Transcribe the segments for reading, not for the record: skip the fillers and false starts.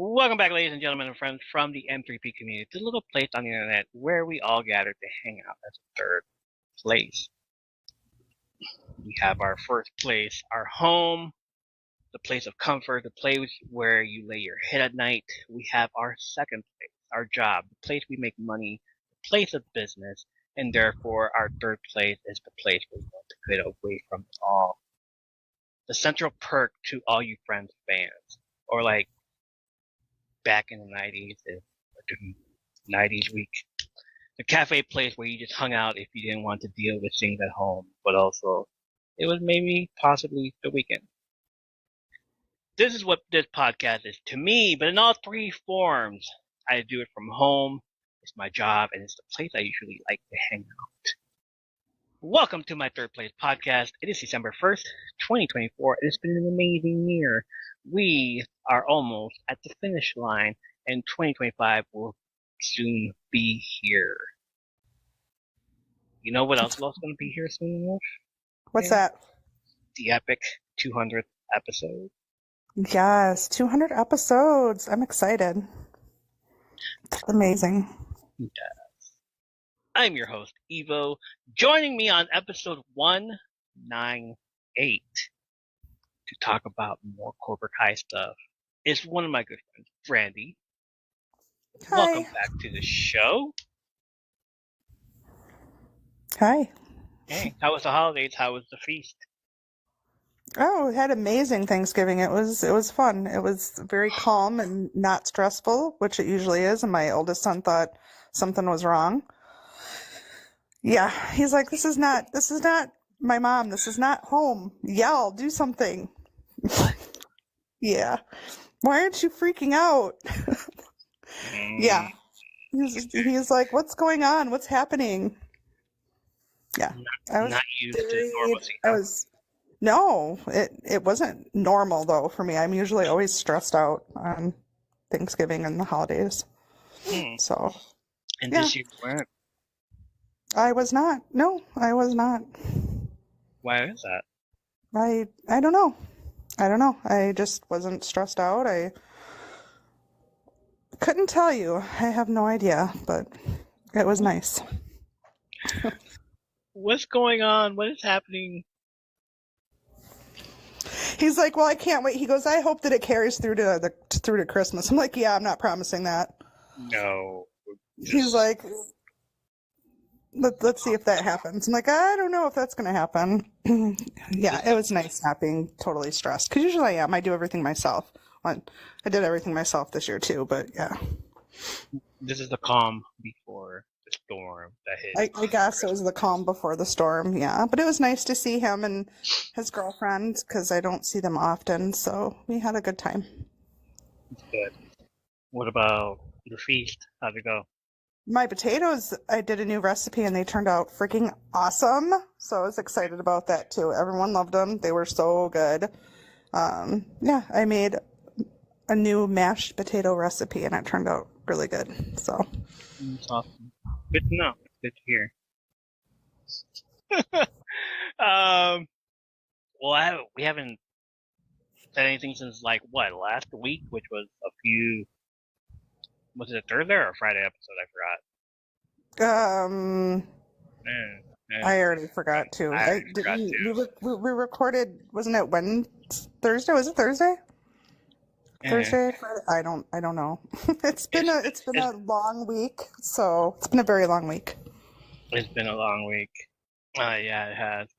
Welcome back, ladies and gentlemen and friends from the M3P community, the little place on the internet where we all gather to hang out as a third place. We have our first place, our home, the place of comfort, the place where you lay your head at night. We have our second place, our job, the place we make money, the place of business, and therefore our third place is the place where we want to get away from it all. The central perk to all you friends fans, or like back in the 90s, the 90s week. The cafe place where you just hung out if you didn't want to deal with things at home, but also it was maybe possibly the weekend. This is what this podcast is to me, but in all three forms. I do it from home, it's my job, and it's the place I usually like to hang out. Welcome to my third place podcast. It is December 1st, 2024, and it's been an amazing year. We are almost at the finish line, and 2025 will soon be here. You know what else is going to be here soon enough? What's that? The epic 200th episode. Yes, 200 episodes. I'm excited. It's amazing. Yes. I'm your host, Evo. Joining me on episode 198 to talk about more Cobra Kai stuff is one of my good friends, Brandy. Hi. Welcome back to the show. Hi. Hey, how was the holidays? How was the feast? Oh, we had amazing Thanksgiving. It was fun. It was very calm and not stressful, which it usually is. And my oldest son thought something was wrong. Yeah, he's like, this is not my mom. This is not home. Yell, do something. Yeah. Why aren't you freaking out? Yeah. He's like, what's going on? What's happening? Yeah. Not used to normalcy. No, it wasn't normal though for me. I'm usually always stressed out on Thanksgiving and the holidays. So. And this year you weren't? I was not. No, I was not. Why is that? I don't know. I just wasn't stressed out. I couldn't tell you. I have no idea, but it was nice. What's going on? What is happening? He's like, well, I can't wait. He goes, I hope that it carries through to Christmas. I'm like, yeah, I'm not promising that. No. He's like, let's see if that happens. I'm like, I don't know if that's going to happen. Yeah, it was nice not being totally stressed. Because usually I am. I do everything myself. I did everything myself this year too, but yeah. This is the calm before the storm that hit. I guess it was the calm before the storm, yeah. But it was nice to see him and his girlfriend because I don't see them often, so we had a good time. Good. What about the feast? How'd it go? My potatoes, I did a new recipe and they turned out freaking awesome. So I was excited about that too. Everyone loved them. They were so good. Yeah, I made a new mashed potato recipe and it turned out really good. So that's awesome. Good to know. Good to hear. Well, we haven't said anything since last week, which was was it a Thursday or a Friday episode? I forgot. I already forgot too. We recorded, wasn't it Thursday? Was it Thursday? Thursday? Friday? I don't know. It's been a long week, so it's been a very long week. It's been a long week. Yeah, it has.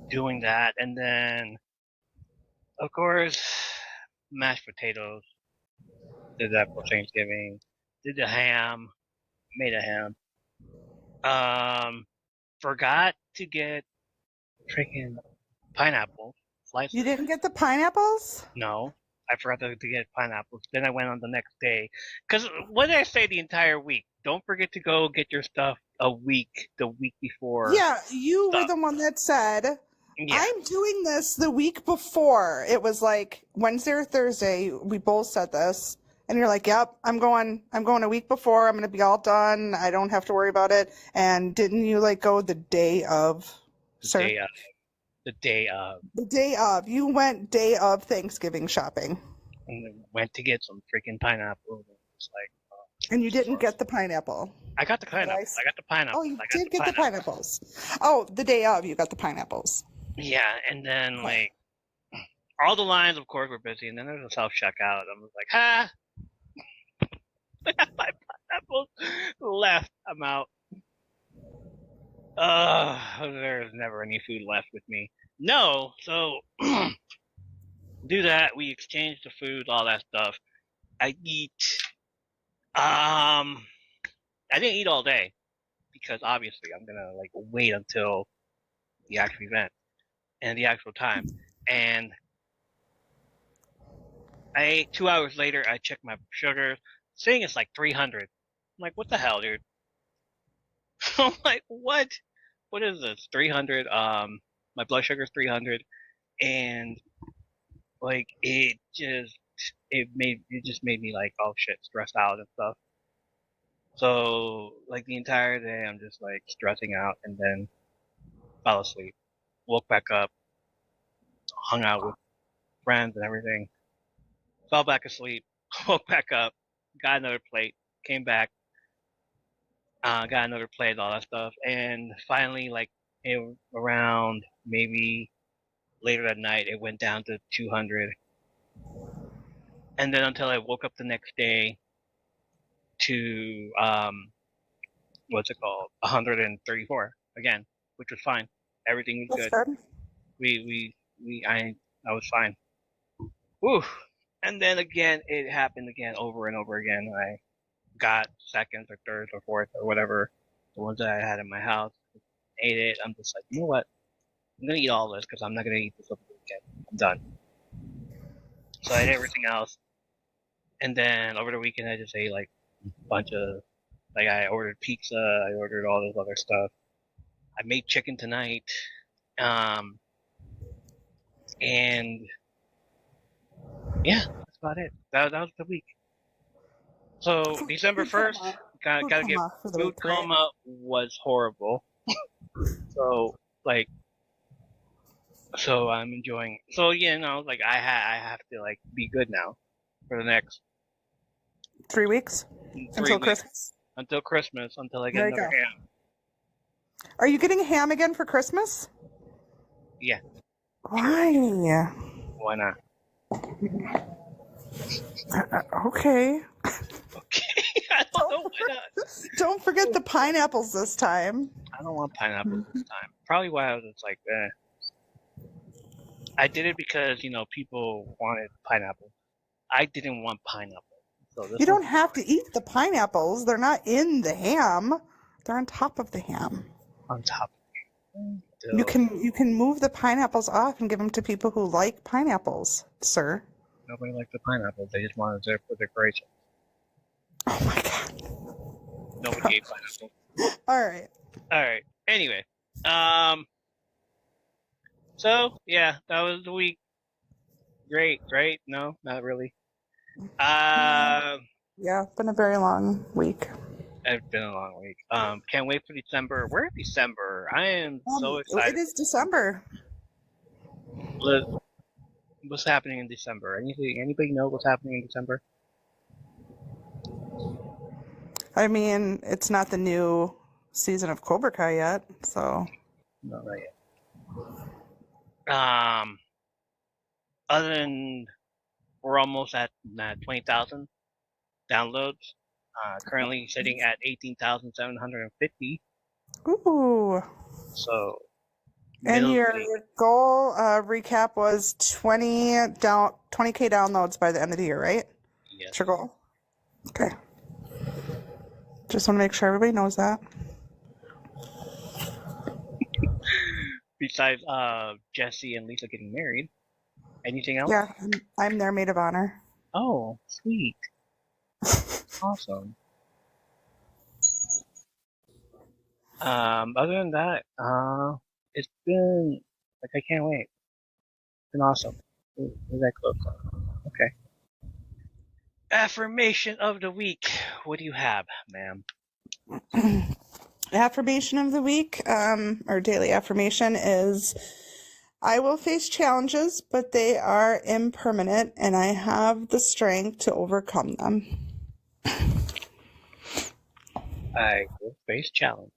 Doing that, and then of course mashed potatoes. Did that for Thanksgiving. Did the ham. Made a ham. Forgot to get freaking pineapple. Slices. You didn't get the pineapples? No, I forgot to get pineapples. Then I went on the next day. Because what did I say the entire week? Don't forget to go get your stuff the week before. Yeah, you were the one that said, yeah. I'm doing this the week before. It was like Wednesday or Thursday. We both said this. And you're like, yep, I'm going a week before. I'm going to be all done. I don't have to worry about it. And didn't you go the day of? The day of. The day of. The day of. You went day of Thanksgiving shopping. And then went to get some freaking pineapple. And it's like, And you didn't get the pineapple. I got the pineapple. I got the pineapple. Oh, you I got did the get the pineapple. pineapples. Oh, the day of, you got the pineapples. Yeah, and then like all the lines, of course, were busy, and then there's a self checkout. I was like, ha! I got my pineapples left. I'm out. There's never any food left with me. No, so do that. We exchange the food, all that stuff. I eat. I didn't eat all day because obviously I'm gonna like wait until the actual event and the actual time. And I ate 2 hours later. I checked my sugar, saying it's like 300. I'm like, what the hell, dude? I'm like, what? What is this? 300. My blood sugar is 300, and like it just made me like, oh shit, stressed out and stuff. So like the entire day, I'm just like stressing out, and then fell asleep. Woke back up, hung out with friends and everything. Fell back asleep. Woke back up, got another plate, came back, got another plate, all that stuff, and finally, like around maybe later that night, it went down to 200, and then until I woke up the next day to what's it called, 134 again, which was fine. Everything was That's good. good. I was fine. Woo! And then again, it happened again over and over again. I got seconds or thirds or fourths or whatever, the ones that I had in my house, ate it. I'm just like, you know what? I'm gonna eat all this because I'm not gonna eat this over the weekend. I'm done. So I ate everything else, and then over the weekend I just ate like a bunch of, like I ordered pizza, I ordered all this other stuff. I made chicken tonight, and yeah, that's about it. That was the week. So December 1st, gotta get food coma was horrible. So like, so I'm enjoying. So yeah, no, like I have to like be good now for the next 3 weeks 3 until weeks Christmas. until Christmas, until I get There you another go. ham. Are you getting ham again for Christmas? Yeah, Why? why not? Okay. Okay, I don't know why not. Don't forget the pineapples this time. I don't want pineapples this time. Probably why I was just like, I did it because people wanted pineapple. I didn't want pineapple. So this You don't have to eat the pineapples. They're not in the ham. They're on top of the ham. On top. You can move the pineapples off and give them to people who like pineapples, sir. Nobody liked the pineapple. They just wanted it for decoration. Oh my god. Nobody ate pineapple. All right. Anyway, so yeah, that was the week. Great. No, not really. Yeah, it's been a very long week. It's been a long week. Can't wait for December. We're in December. I am so excited. It is December. What's happening in December? Anybody know what's happening in December? I mean, it's not the new season of Cobra Kai yet, so. No, not yet. Other than we're almost at 20,000 downloads. Currently sitting at 18,750. Ooh. So. And your goal recap was 20K downloads by the end of the year, right? Yes. That's your goal. Okay. Just want to make sure everybody knows that. Besides Jesse and Lisa getting married, anything else? Yeah, I'm their maid of honor. Oh, sweet. Awesome. Other than that, it's been like I can't wait. It's been awesome. Is that close? Okay. Affirmation of the week. What do you have, ma'am? Affirmation of the week, our daily affirmation is I will face challenges, but they are impermanent, and I have the strength to overcome them. I will face challenges.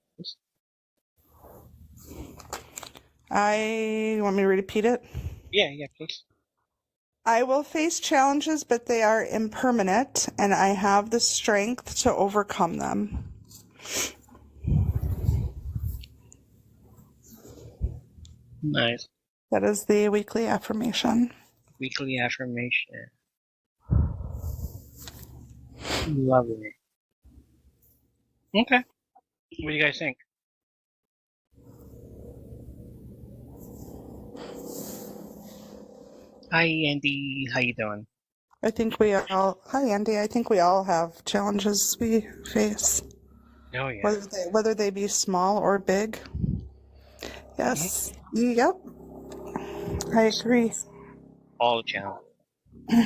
You want me to repeat it? Yeah, please. I will face challenges, but they are impermanent, and I have the strength to overcome them. Nice. That is the weekly affirmation. Weekly affirmation. Lovely. Okay. What do you guys think? Hi, Andy. How you doing? Hi Andy, I think we all have challenges we face, Oh, yeah. whether they be small or big. Yes. Yep. I agree. All challenges. It's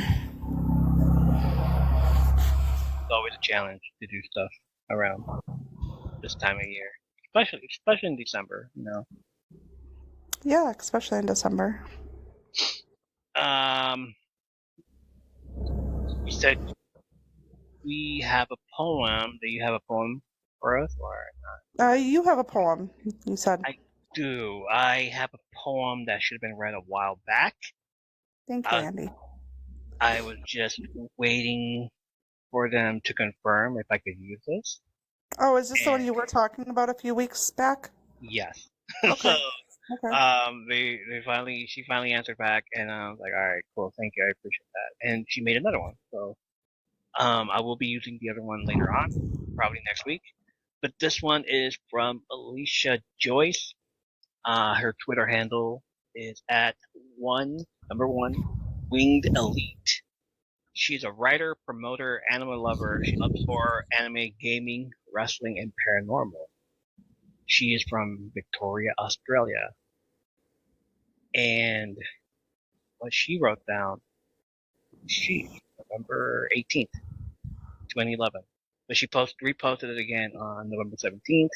always a challenge to do stuff around this time of year, especially in December. Yeah, especially in December. You said we have a poem. Do you have a poem for us, or You have a poem, you said. I do. I have a poem that should have been read a while back. Thank you, Andy. I was just waiting for them to confirm if I could use this. Oh, is this the one you were talking about a few weeks back? Yes. Okay. She finally answered back, and I was like, all right, cool, thank you, I appreciate that. And she made another one, so I will be using the other one later on, probably next week. But this one is from Alicia Joyce. Her Twitter handle is at number one, winged elite. She's a writer, promoter, anime lover. She loves horror, anime, gaming, wrestling, and paranormal. She is from Victoria, Australia. And what she wrote down, November 18th, 2011. But she reposted it again on November 17th.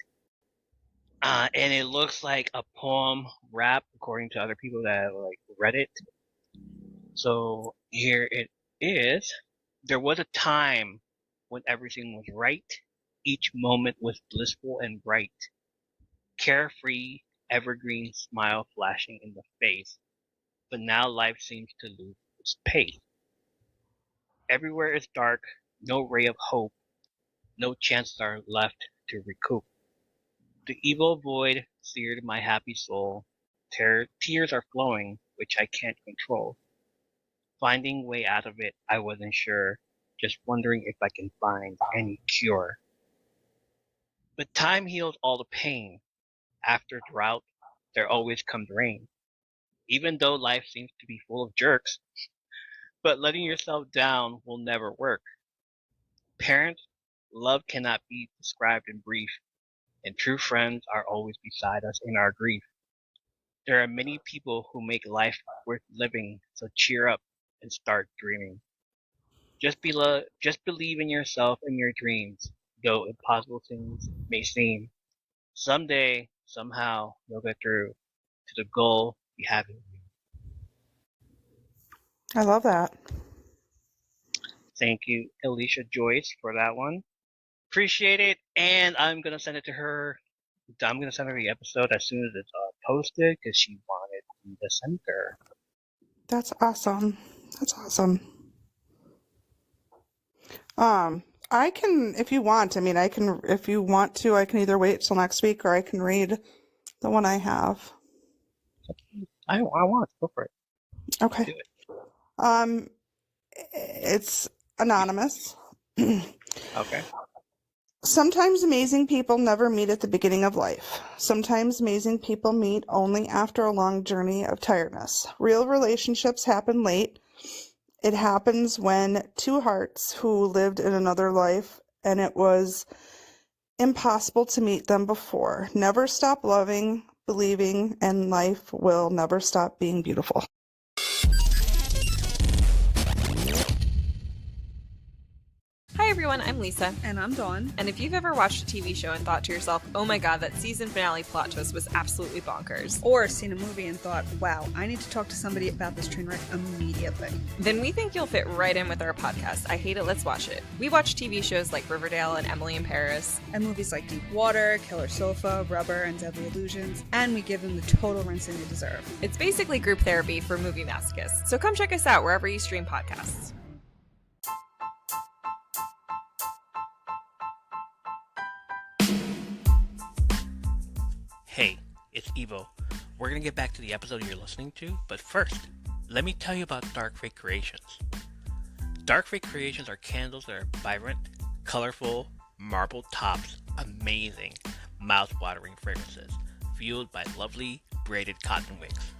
And it looks like a poem rap, according to other people that read it. So here it is. There was a time when everything was right. Each moment was blissful and bright. Carefree, evergreen smile flashing in the face. But now life seems to lose its pace. Everywhere is dark, no ray of hope, no chances are left to recoup. The evil void seared my happy soul. Tears are flowing, which I can't control. Finding way out of it, I wasn't sure, just wondering if I can find any cure. But time heals all the pain. After drought, there always comes rain. Even though life seems to be full of jerks, but letting yourself down will never work. Parents, love cannot be described in brief, and true friends are always beside us in our grief. There are many people who make life worth living, so cheer up and start dreaming. Just believe in yourself and your dreams, though impossible things may seem. Someday, somehow, you'll get through to the goal you have in view. I love that. Thank you, Alicia Joyce, for that one. Appreciate it, and I'm gonna send it to her. I'm gonna send her the episode as soon as it's posted because she wanted me to send her. That's awesome. That's awesome. I can, if you want, if you want to, I can either wait till next week or I can read the one I have. I want to go for it. Okay. Do it. It's anonymous. Okay. Sometimes amazing people never meet at the beginning of life. Sometimes amazing people meet only after a long journey of tiredness. Real relationships happen late. It happens when two hearts who lived in another life and it was impossible to meet them before. Never stop loving, believing, and life will never stop being beautiful. Hi everyone, I'm Lisa. And I'm Dawn. And if you've ever watched a TV show and thought to yourself, oh my god, that season finale plot twist was absolutely bonkers. Or seen a movie and thought, wow, I need to talk to somebody about this train wreck immediately. Then we think you'll fit right in with our podcast, I Hate It, Let's Watch It. We watch TV shows like Riverdale and Emily in Paris. And movies like Deep Water, Killer Sofa, Rubber, and Deadly Illusions. And we give them the total rinsing they deserve. It's basically group therapy for movie masochists. So come check us out wherever you stream podcasts. Hey, it's Evo. We're going to get back to the episode you're listening to, but first, let me tell you about Dark Fate Creations. Dark Fate Creations are candles that are vibrant, colorful, marble tops, amazing, mouth-watering fragrances, fueled by lovely braided cotton wicks.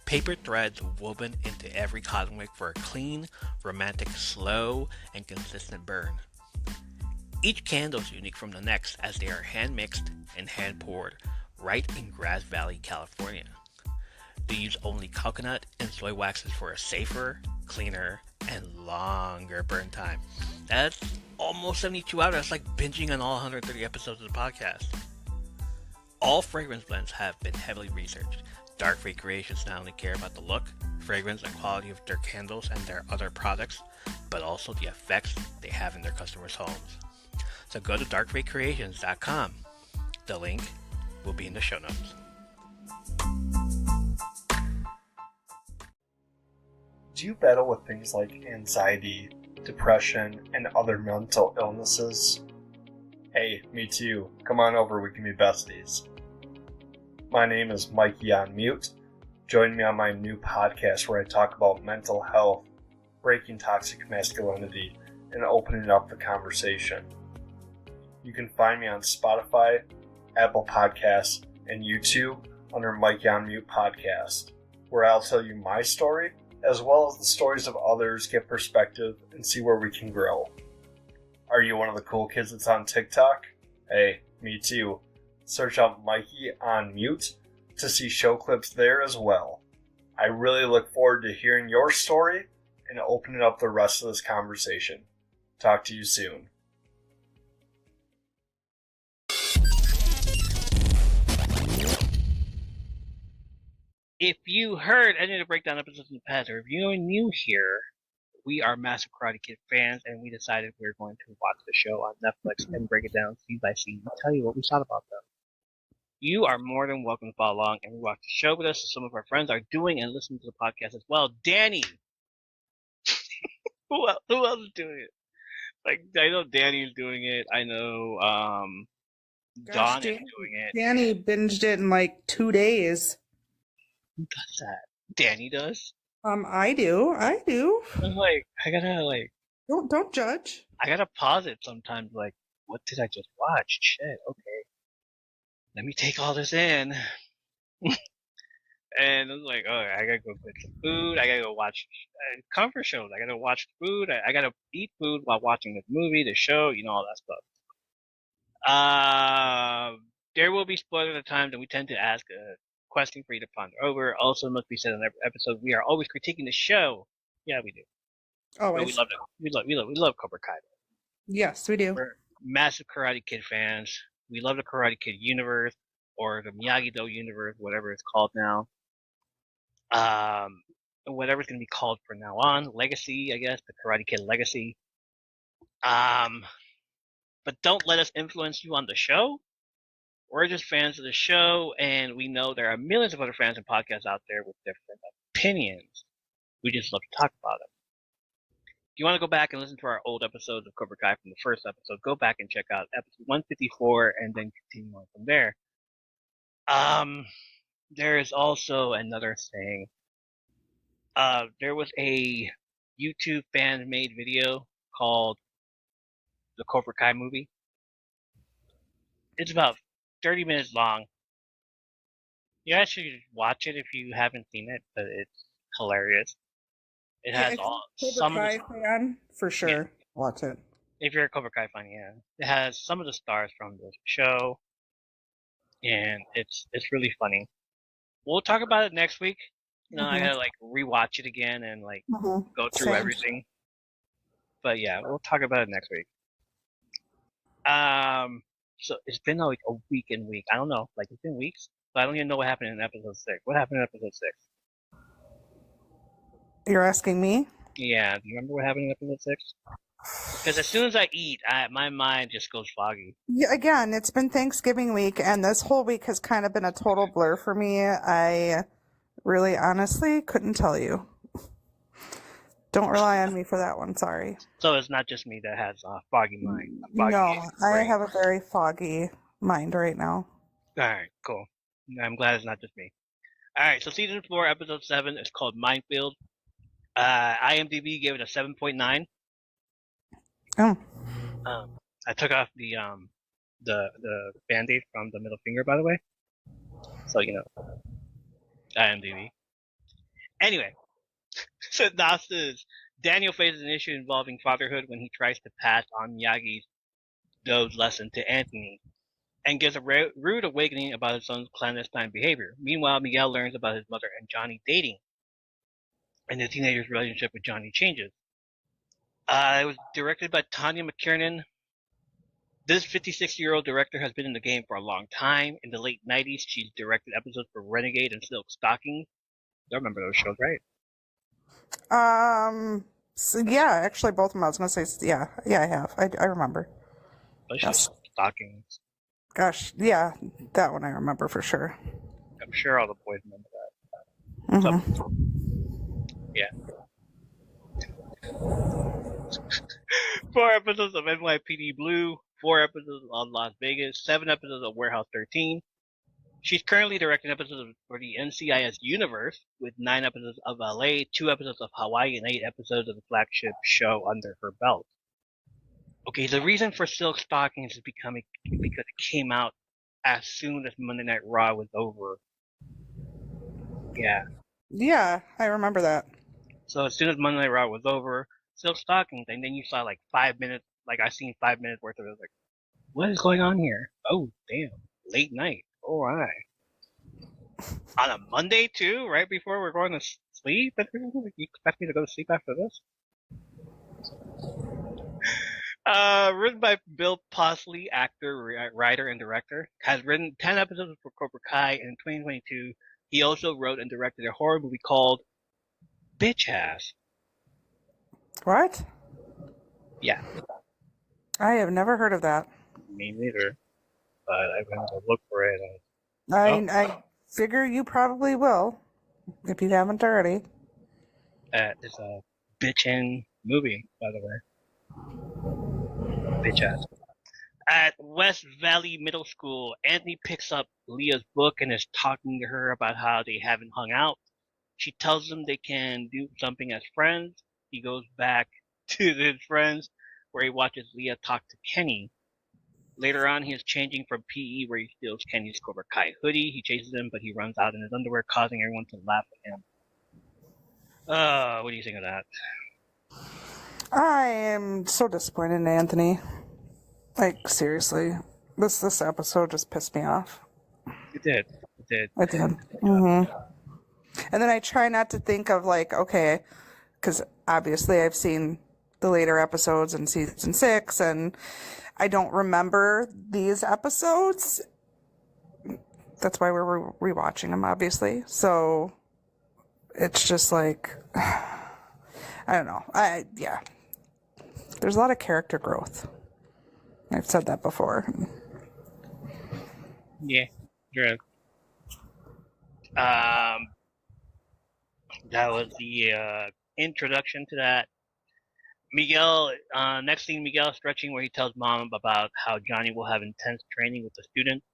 Paper threads woven into every cotton wick for a clean, romantic, slow, and consistent burn. Each candle is unique from the next as they are hand-mixed and hand-poured right in Grass Valley, California. They use only coconut and soy waxes for a safer, cleaner, and longer burn time. That's almost 72 hours. That's like binging on all 130 episodes of the podcast. All fragrance blends have been heavily researched. Dark Fate Creations not only care about the look, fragrance, and quality of their candles and their other products, but also the effects they have in their customers' homes. So go to darkfatecreations.com. The link will be in the show notes. Do you battle with things like anxiety, depression, and other mental illnesses? Hey, me too. Come on over, we can be besties. My name is Mikey on Mute. Join me on my new podcast where I talk about mental health, breaking toxic masculinity, and opening up the conversation. You can find me on Spotify, Apple Podcasts, and YouTube under Mikey on Mute Podcast, where I'll tell you my story, as well as the stories of others, get perspective, and see where we can grow. Are you one of the cool kids that's on TikTok? Hey, me too. Search out Mikey on Mute to see show clips there as well. I really look forward to hearing your story and opening up the rest of this conversation. Talk to you soon. If you heard any of the breakdown episodes in the past, or if you're new here, we are massive Karate Kid fans, and we decided we were going to watch the show on Netflix and break it down scene by scene and tell you what we thought about them. You are more than welcome to follow along and watch the show with us. Some of our friends are doing and listening to the podcast as well. Danny! Who else is doing it? Like, I know Danny's doing it. I know Dawn is doing it. Danny binged it in like 2 days. Who does that? Danny does? I do. I'm like, I gotta Don't judge. I gotta pause it sometimes, like, what did I just watch? Shit, okay. Let me take all this in. And I was like, oh, I gotta go get some food. I gotta go watch comfort shows. I gotta watch food. I gotta eat food while watching this movie, the show, all that stuff. There will be spoilers at times, and we tend to ask a question for you to ponder over. Also, must be said on every episode, we are always critiquing the show. Yeah, we do. Always. But we love it. We love Cobra Kai. Yes, we do. We're massive Karate Kid fans. We love the Karate Kid universe, or the Miyagi-Do universe, whatever it's called now. Whatever it's going to be called from now on. Legacy, I guess. The Karate Kid Legacy. But don't let us influence you on the show. We're just fans of the show, and we know there are millions of other fans and podcasts out there with different opinions. We just love to talk about them. If you want to go back and listen to our old episodes of Cobra Kai from the first episode, go back and check out episode 154 and then continue on from there. There is also another thing. There was a YouTube fan-made video called The Cobra Kai Movie. It's about 30 minutes long. You actually should watch it if you haven't seen it, but it's hilarious. It has Cobra Kai fan, for sure. Yeah. Watch it. If you're a Cobra Kai fan, yeah. It has some of the stars from the show, and it's really funny. We'll talk about it next week. I gotta rewatch it again and go through everything. But yeah, we'll talk about it next week. So it's been like a week and week. I don't know. Like it's been weeks. So I don't even know what happened in episode 6. What happened in episode 6? You're asking me? Yeah. Do you remember what happened in episode 6? Because as soon as I eat, my mind just goes foggy. Yeah, again, it's been Thanksgiving week, and this whole week has kind of been a total blur for me. I really honestly couldn't tell you. Don't rely on me for that one, sorry. So it's not just me that has a foggy mind. No, I brain. have a very foggy mind right now. Alright, cool. I'm glad it's not just me. Alright, so season 4, episode 7 is called Minefield. IMDb gave it a 7.9. Oh. I took off the band-aid from the middle finger, by the way. So, you know, IMDb. Anyway, synopsis. Daniel faces an issue involving fatherhood when he tries to pass on Miyagi's Do's lesson to Anthony and gets a rude awakening about his son's clandestine behavior. Meanwhile, Miguel learns about his mother and Johnny dating, and the teenager's relationship with Johnny changes. It was directed by Tanya McKiernan. This 56-year-old director has been in the game for a long time. In the late 90s, she's directed episodes for Renegade and Silk Stockings. I remember those shows, right? So yeah, actually both of them I was going to say, yeah, I have. I remember. Yes. Stockings. Gosh, yeah, that one I remember for sure. I'm sure all the boys remember that. Mm-hmm. Yeah. 4 episodes of NYPD Blue, 4 episodes on Las Vegas, 7 episodes of Warehouse 13. She's currently directing episodes for the NCIS universe, with 9 episodes of LA, 2 episodes of Hawaii, and 8 episodes of the flagship show under her belt. Okay, the reason for Silk Stockings is because it came out as soon as Monday Night Raw was over. Yeah. Yeah, I remember that. So as soon as Monday Night Raw was over, Silk Stockings, and then you saw like 5 minutes, like I seen 5 minutes worth of it, like, what is going on here? Oh, damn. Late night. Alright. On a Monday too, right before we're going to sleep? You expect me to go to sleep after this? Written by Bill Posley, actor, writer, and director. Has written 10 episodes for Cobra Kai, and in 2022, he also wrote and directed a horror movie called Bitch Ass. What? Yeah. I have never heard of that. Me neither. But I'm going to look for it. I figure you probably will, if you haven't already. It's a bitchin' movie, by the way. Bitch ass. At West Valley Middle School, Anthony picks up Leah's book and is talking to her about how they haven't hung out. She tells him they can do something as friends. He goes back to his friends, where he watches Leah talk to Kenny. Later on, he is changing from PE, where he steals Kenny's Cobra Kai hoodie. He chases him, but he runs out in his underwear, causing everyone to laugh at him. What do you think of that? I am so disappointed in Anthony. Like, seriously. This episode just pissed me off. It did. Mm-hmm. And then I try not to think of, like, okay, because obviously I've seen the later episodes in season 6, and I don't remember these episodes. That's why we're rewatching them, obviously. So it's just like, I don't know. Yeah. There's a lot of character growth. I've said that before. Yeah, true. That was the introduction to that. Miguel, next scene, Miguel stretching, where he tells Mom about how Johnny will have intense training with the students.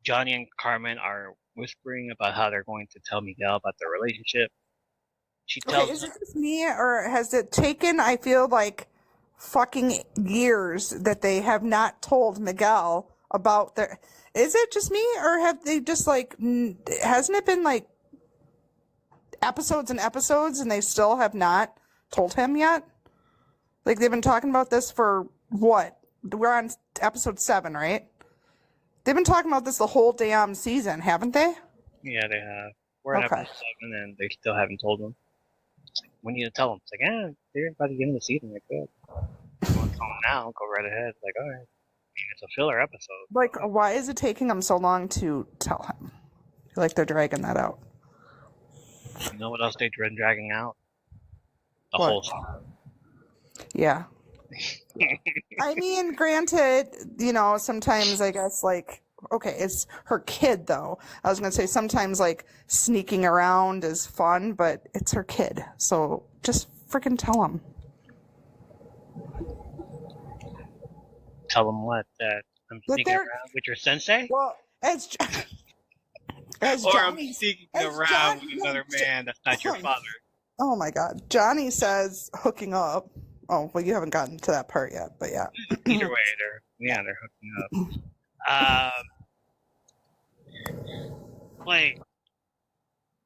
Johnny and Carmen are whispering about how they're going to tell Miguel about their relationship. She tells... Okay, is it just me, or has it taken, I feel like, fucking years that they have not told Miguel about their... Is it just me, or have they just, like, hasn't it been, like, episodes and episodes, and they still have not told him yet? Like, they've been talking about this for, what? We're on episode 7, right? They've been talking about this the whole damn season, haven't they? Yeah, they have. We're on episode 7, and they still haven't told him. We need to tell them. It's like, they're about to get in the season. Like, good. You want to tell them now? Go right ahead. Like, all right. It's a filler episode. Like, why is it taking them so long to tell him? Like they're dragging that out. You know what else they've been dragging out? The What? whole summer. Yeah. I mean, granted, sometimes I guess like, okay, it's her kid though. I was gonna say sometimes like sneaking around is fun, but it's her kid, so just freaking tell him. Tell them what? That I'm But sneaking they're- around with your sensei? Well, as Or Johnny, I'm sneaking as around John- with another man that's not your father. oh my God, Johnny says hooking up. Oh well, you haven't gotten to that part yet, but yeah. Either way, they're hooking up. Like,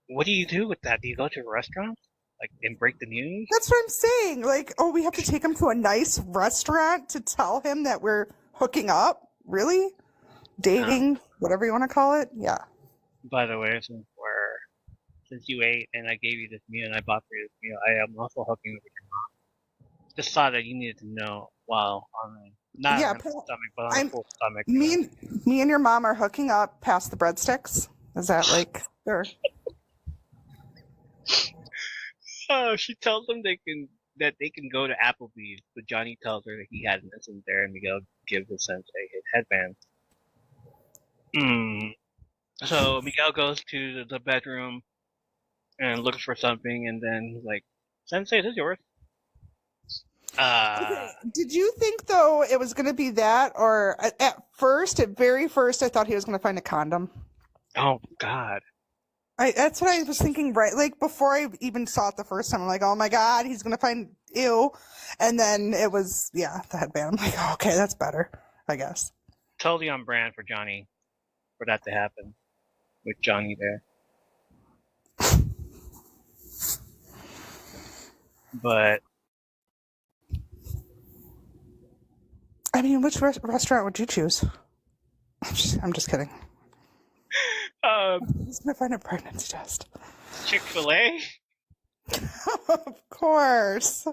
what do you do with that? Do you go to a restaurant, like, and break the news? That's what I'm saying. Like, oh, we have to take him to a nice restaurant to tell him that we're hooking up? Really? Dating? Whatever you want to call it? Yeah. By the way, since you ate and I gave you this meal and I bought for you this meal, I am also hooking up with your mom. Just thought that you needed to know while on not Yeah, on the stomach, but on the full stomach. Me and your mom are hooking up past the breadsticks. Is that like, sure. Oh, she tells them they can go to Applebee's, but Johnny tells her that he hasn't isn't there, and Miguel gives the sensei his headband. So Miguel goes to the bedroom and looks for something, and then he's like, "Sensei, this is yours." Okay. Did you think though it was going to be that, or at very first, I thought he was going to find a condom? Oh God. That's what I was thinking, right? Like, before I even saw it the first time, I'm like, oh my God, he's going to find ew. And then it was, the headband. I'm like, oh, okay, that's better, I guess. Totally on brand for Johnny, for that to happen with Johnny there. But I mean, which restaurant would you choose? I'm just kidding. He's going to find a pregnancy test. Chick-fil-A? Of course.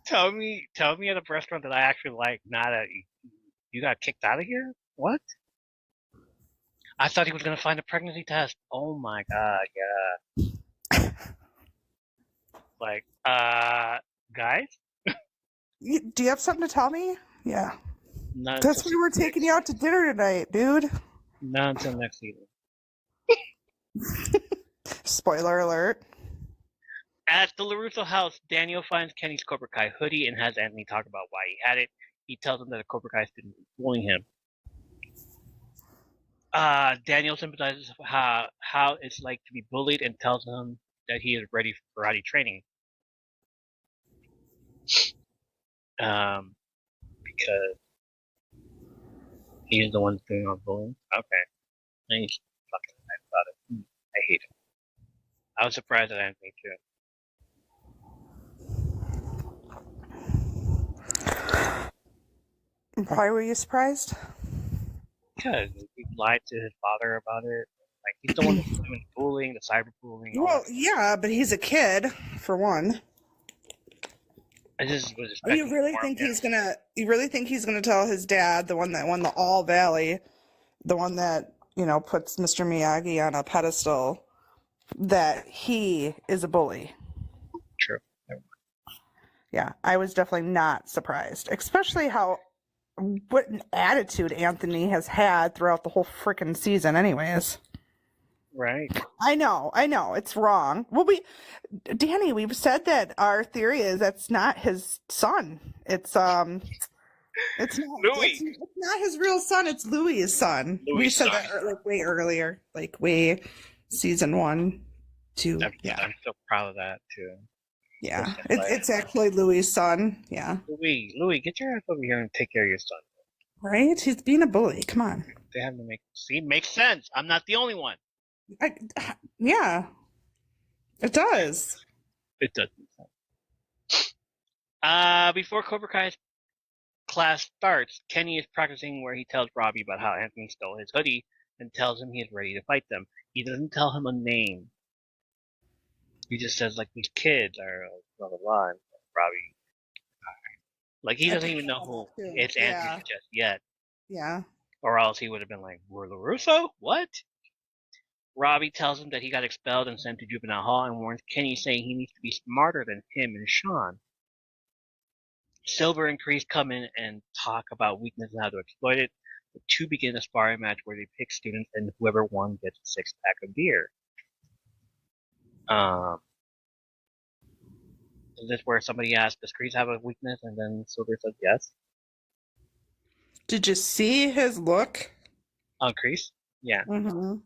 Tell me at a restaurant that I actually like, not a, you got kicked out of here? What? I thought he was going to find a pregnancy test. Oh my God, yeah. Like, guys? Do you have something to tell me? Yeah. Not That's why we're taking you out to dinner tonight, dude. Not until next season. Spoiler alert. At the LaRusso house, Daniel finds Kenny's Cobra Kai hoodie and has Anthony talk about why he had it. He tells him that a Cobra Kai student was bullying him. Daniel sympathizes with how it's like to be bullied and tells him that he is ready for karate training. Because he's the one doing all bullying. Okay. And he's fucking mad about it. I hate him. I was surprised at Anthony too. Why were you surprised? Because he lied to his father about it. Like, he's the one that's doing the bullying, the cyberbullying. Well, yeah, but he's a kid, for one. I just was You really think he's gonna tell his dad, the one that won the All Valley, the one that, puts Mr. Miyagi on a pedestal, that he is a bully? True. Yeah, I was definitely not surprised, especially what an attitude Anthony has had throughout the whole freaking season anyways. Right. I know, it's wrong. Well, Danny, we've said that our theory is that's not his son. It's not Louis. It's not his real son. It's Louis' son. We said that way earlier, like way season 1, 2. I'm so proud of that too. Yeah, it's actually Louis' son. Yeah. Louis, get your ass over here and take care of your son. Right? He's being a bully. Come on. They have to makes sense. I'm not the only one. Yeah. It does. It does make sense. Before Cobra Kai's class starts, Kenny is practicing where he tells Robbie about how Anthony stole his hoodie and tells him he is ready to fight them. He doesn't tell him a name. He just says, like, these kids are blah, blah, blah, and Robbie. Like, he doesn't even know who it's Anthony just yet. Yeah. Or else he would have been like, we're LaRusso? What? Robbie tells him that he got expelled and sent to juvenile hall and warns Kenny, saying he needs to be smarter than him and Sean. Silver and Kreese come in and talk about weakness and how to exploit it. The two begin a sparring match where they pick students and whoever won gets a 6-pack of beer. Is this where somebody asked, does Kreese have a weakness? And then Silver said yes. Did you see his look? On Kreese? Yeah. Mm-hmm.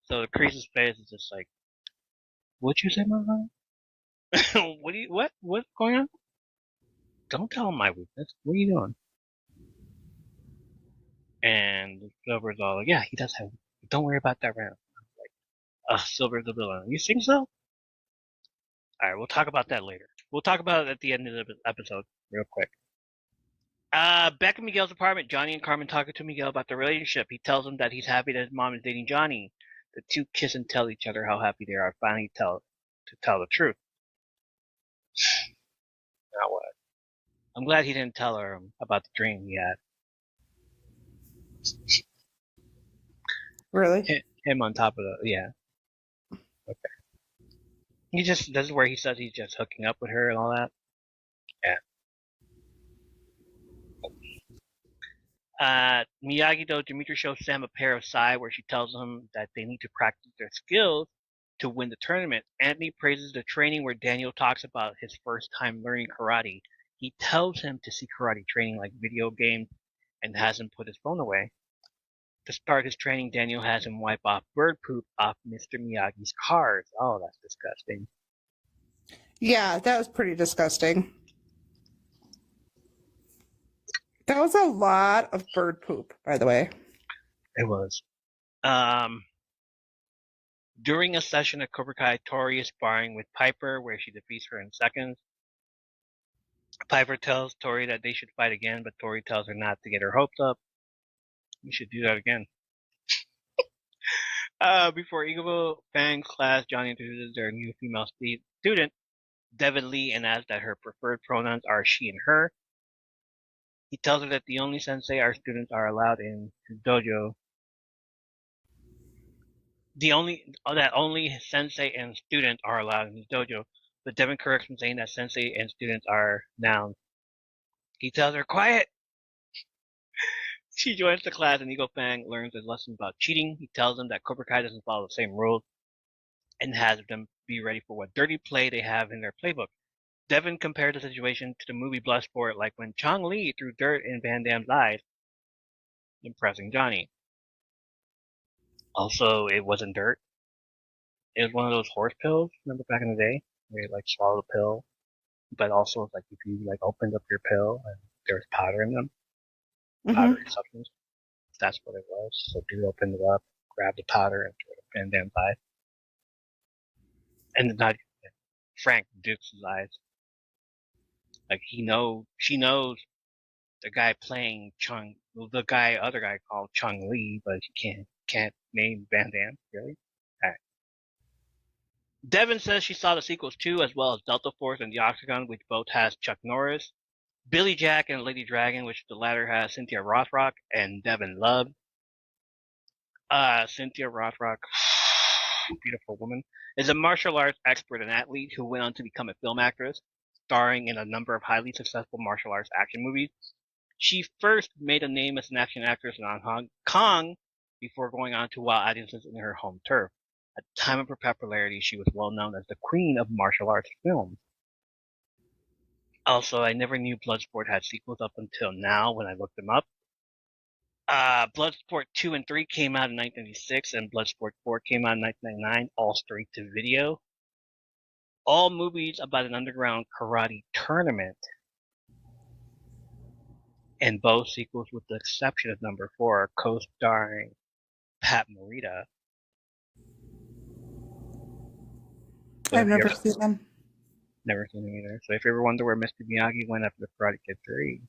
So Kreese's face is just like, what'd you say, mother? What's going on? Don't tell him my weakness. What are you doing? And Silver's all like, yeah, he does have, don't worry about that round. Like, Silver's the villain. You think so? Alright, we'll talk about that later. We'll talk about it at the end of the episode, real quick. Back in Miguel's apartment, Johnny and Carmen talking to Miguel about their relationship. He tells him that he's happy that his mom is dating Johnny. The two kiss and tell each other how happy they are finally to tell the truth. Now what? I'm glad he didn't tell her about the dream he had. Really? Him on top of the, yeah. Okay. This is where he says he's just hooking up with her and all that. Yeah. Miyagi, though, Dimitri shows Sam a pair of sai where she tells him that they need to practice their skills to win the tournament. Anthony praises the training where Daniel talks about his first time learning karate. He tells him to see karate training like video games and has him put his phone away. To start his training, Daniel has him wipe off bird poop off Mr. Miyagi's cars. Oh, that's disgusting. Yeah, that was pretty disgusting. That was a lot of bird poop, by the way. It was. During a session at Cobra Kai, Tori is sparring with Piper, where she defeats her in seconds. Piper tells Tori that they should fight again, but Tori tells her not to get her hopes up. We should do that again. Before Eagle Fang's class, Johnny introduces their new female student, Devin Lee, and asks that her preferred pronouns are she and her. He tells her that the only sensei our students are allowed in his dojo. That only sensei and student are allowed in his dojo, but Devin corrects him, saying that sensei and students are nouns. He tells her, quiet! She joins the class and Eagle Fang learns a lesson about cheating. He tells them that Cobra Kai doesn't follow the same rules and has them be ready for what dirty play they have in their playbook. Devin compared the situation to the movie Bloodsport, like when Chong Li threw dirt in Van Damme's eyes, impressing Johnny. Also, it wasn't dirt. It was one of those horse pills, remember back in the day? Where you like swallow the pill, but also like if you like opened up your pill and there was powder in them, powdery substance, that's what it was. So dude opened it up, grabbed the powder and threw it in Van Damme's eye. And not Frank Duke's eyes. Like she knows the guy playing other guy called Chung Lee, but she can't name Van Damme, really? Alright. Devin says she saw the sequels too, as well as Delta Force and The Octagon, which both has Chuck Norris, Billy Jack and Lady Dragon, which the latter has Cynthia Rothrock and Devin Love. Cynthia Rothrock, beautiful woman, is a martial arts expert and athlete who went on to become a film actress, starring in a number of highly successful martial arts action movies. She first made a name as an action actress in Hong Kong before going on to wow audiences in her home turf. At the time of her popularity, she was well known as the queen of martial arts films. Also, I never knew Bloodsport had sequels up until now when I looked them up. Bloodsport 2 and 3 came out in 1996, and Bloodsport 4 came out in 1999, all straight to video. All movies about an underground karate tournament. And both sequels, with the exception of number 4, co-starring Pat Morita. So I've never seen them. Never seen them either. So if you ever wonder where Mr. Miyagi went after the Karate Kid 3,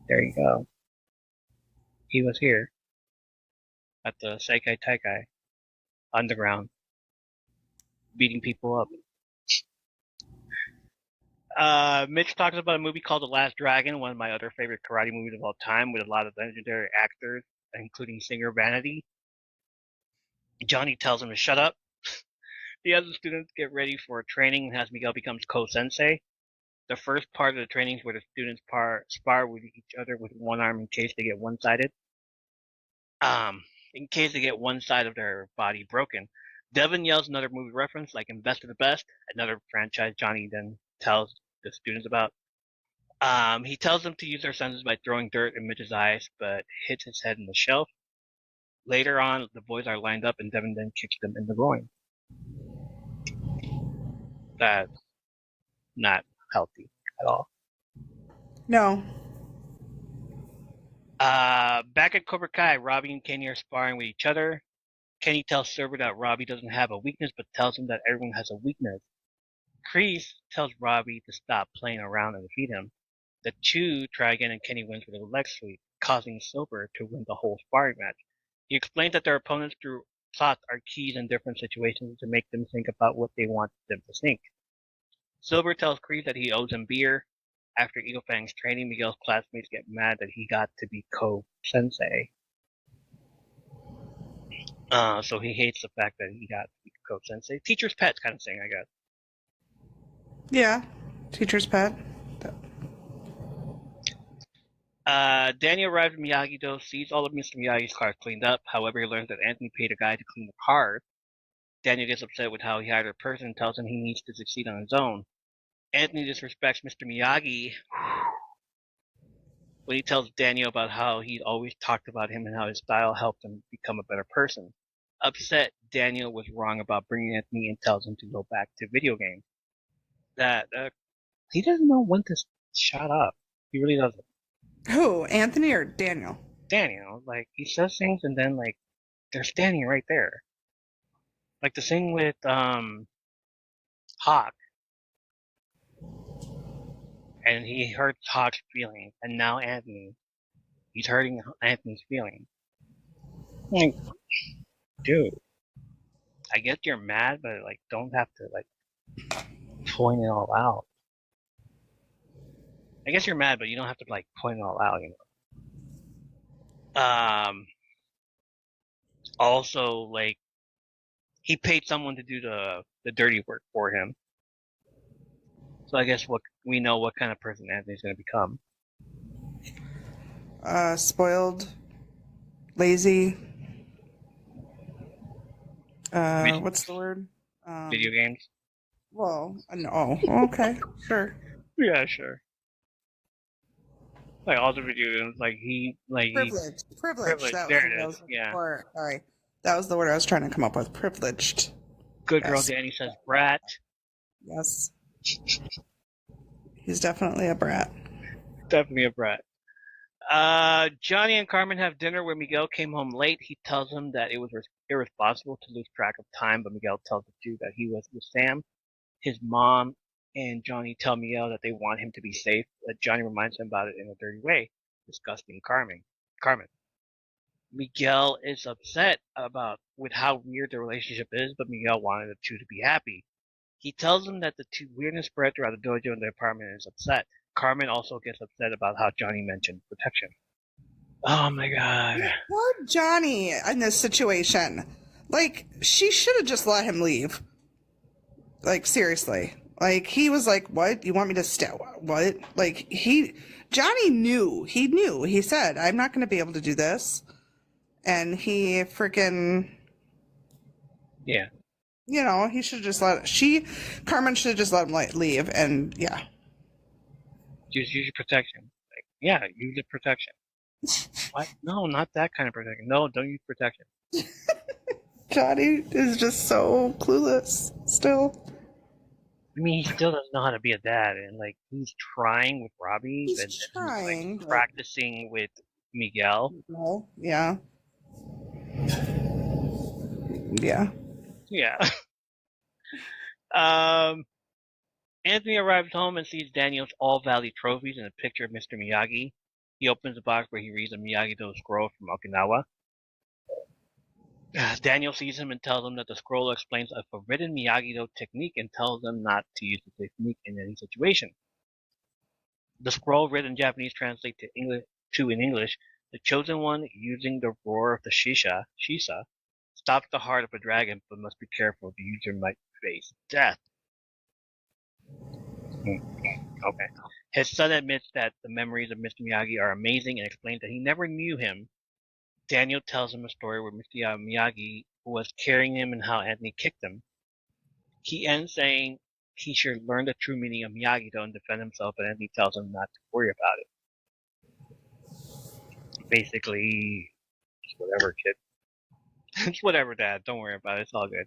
there you go. He was here at the Seikai Taikai underground, beating people up. Mitch talks about a movie called The Last Dragon, one of my other favorite karate movies of all time, with a lot of legendary actors, including singer Vanity. Johnny tells him to shut up. The other students get ready for training as Miguel becomes co-sensei. The first part of the training is where the students spar with each other with one arm in case they get one-sided. In case they get one side of their body broken. Devin yells another movie reference like in Best of the Best, another franchise Johnny then tells the students about. He tells them to use their senses by throwing dirt in Mitch's eyes, but hits his head in the shelf. Later on, the boys are lined up and Devin then kicks them in the groin. That's not healthy at all. No. Back at Cobra Kai, Robbie and Kenny are sparring with each other. Kenny tells Silver that Robbie doesn't have a weakness, but tells him that everyone has a weakness. Kreese tells Robbie to stop playing around and defeat him. The two try again and Kenny wins with a leg sweep, causing Silver to win the whole sparring match. He explains that their opponents through thoughts are keys in different situations to make them think about what they want them to think. Silver tells Kreese that he owes him beer. After Eagle Fang's training, Miguel's classmates get mad that he got to be co-sensei. So he hates the fact that he got to be co-sensei. Teacher's pet kind of thing, I guess. Yeah. Teacher's pet. Daniel arrives at Miyagi-Do, sees all of Mr. Miyagi's cars cleaned up. However, he learns that Anthony paid a guy to clean the cars. Daniel gets upset with how he hired a person and tells him he needs to succeed on his own. Anthony disrespects Mr. Miyagi when he tells Daniel about how he'd always talked about him and how his style helped him become a better person. Upset, Daniel was wrong about bringing Anthony and tells him to go back to video games. That he doesn't know when to shut up. He really doesn't. Who? Anthony or Daniel? Daniel, like, he says things and then, like, they're standing right there. Like the thing with Hawk. And he hurts Hawk's feelings, and now Anthony, he's hurting Anthony's feelings. Like, dude, I guess you're mad, but like, don't have to like point it all out. I guess you're mad, but you don't have to like point it all out, you know. Also, like, he paid someone to do the dirty work for him. So I guess we know what kind of person Anthony's going to become. Spoiled, lazy. What's the word? Video games. Well, no. Okay, sure. Yeah, sure. Like all the video games, like Privileged. That there was it the is. Yeah. Sorry, that was the word I was trying to come up with. Privileged. Good girl, Yes. Danny says brat. Yes. He's definitely a brat. Definitely a brat. Johnny and Carmen have dinner where Miguel came home late. He tells him that it was irresponsible to lose track of time, but Miguel tells the two that he was with Sam. His mom and Johnny tell Miguel that they want him to be safe, but Johnny reminds him about it in a dirty way, disgusting Carmen. Miguel is upset with how weird the relationship is, but Miguel wanted the two to be happy. He tells him that the two weirdness spread throughout the dojo and the apartment and is upset. Carmen also gets upset about how Johnny mentioned protection. Oh my god. Poor Johnny in this situation. Like, she should have just let him leave. Like, seriously. Like, he was like, what? You want me to stay? What? Like, Johnny knew. He knew. He said, I'm not going to be able to do this. And he freaking... Yeah. You know, he should have just Carmen should have just let him leave, and yeah. Use your protection. Like, yeah, use the protection. What? No, not that kind of protection. No, don't use protection. Johnny is just so clueless still. I mean, he still doesn't know how to be a dad, and like he's trying with Robbie, He's trying, like, practicing with Miguel. Well, yeah. Yeah. Yeah. Anthony arrives home and sees Daniel's All Valley trophies and a picture of Mr. Miyagi. He opens a box where he reads a Miyagi-Do scroll from Okinawa. Daniel sees him and tells him that the scroll explains a forbidden Miyagi-Do technique and tells them not to use the technique in any situation. The scroll written in Japanese translates in English, the chosen one using the roar of the Shisa, stops the heart of a dragon but must be careful. The user might face death. Okay. His son admits that the memories of Mr. Miyagi are amazing and explains that he never knew him. Daniel tells him a story where Mr. Miyagi was carrying him and how Anthony kicked him. He ends saying he should learn the true meaning of Miyagi-Do and defend himself, but Anthony tells him not to worry about it. Basically, it's whatever, kid. It's whatever, Dad. Don't worry about it. It's all good.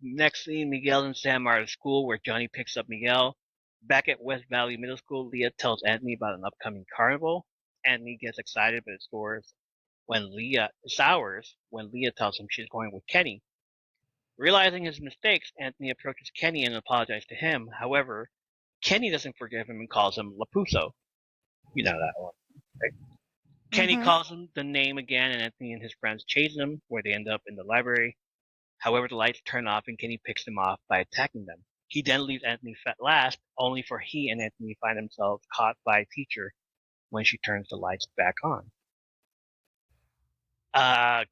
Next scene, Miguel and Sam are at school where Johnny picks up Miguel. Back at West Valley Middle School, Leah tells Anthony about an upcoming carnival. Anthony gets excited, but it sours when Leah tells him she's going with Kenny. Realizing his mistakes, Anthony approaches Kenny and apologizes to him. However, Kenny doesn't forgive him and calls him Lapuso. You know that one, right? Kenny calls him the name again, and Anthony and his friends chase him, where they end up in the library. However, the lights turn off, and Kenny picks them off by attacking them. He then leaves Anthony last, only for he and Anthony find themselves caught by a teacher when she turns the lights back on.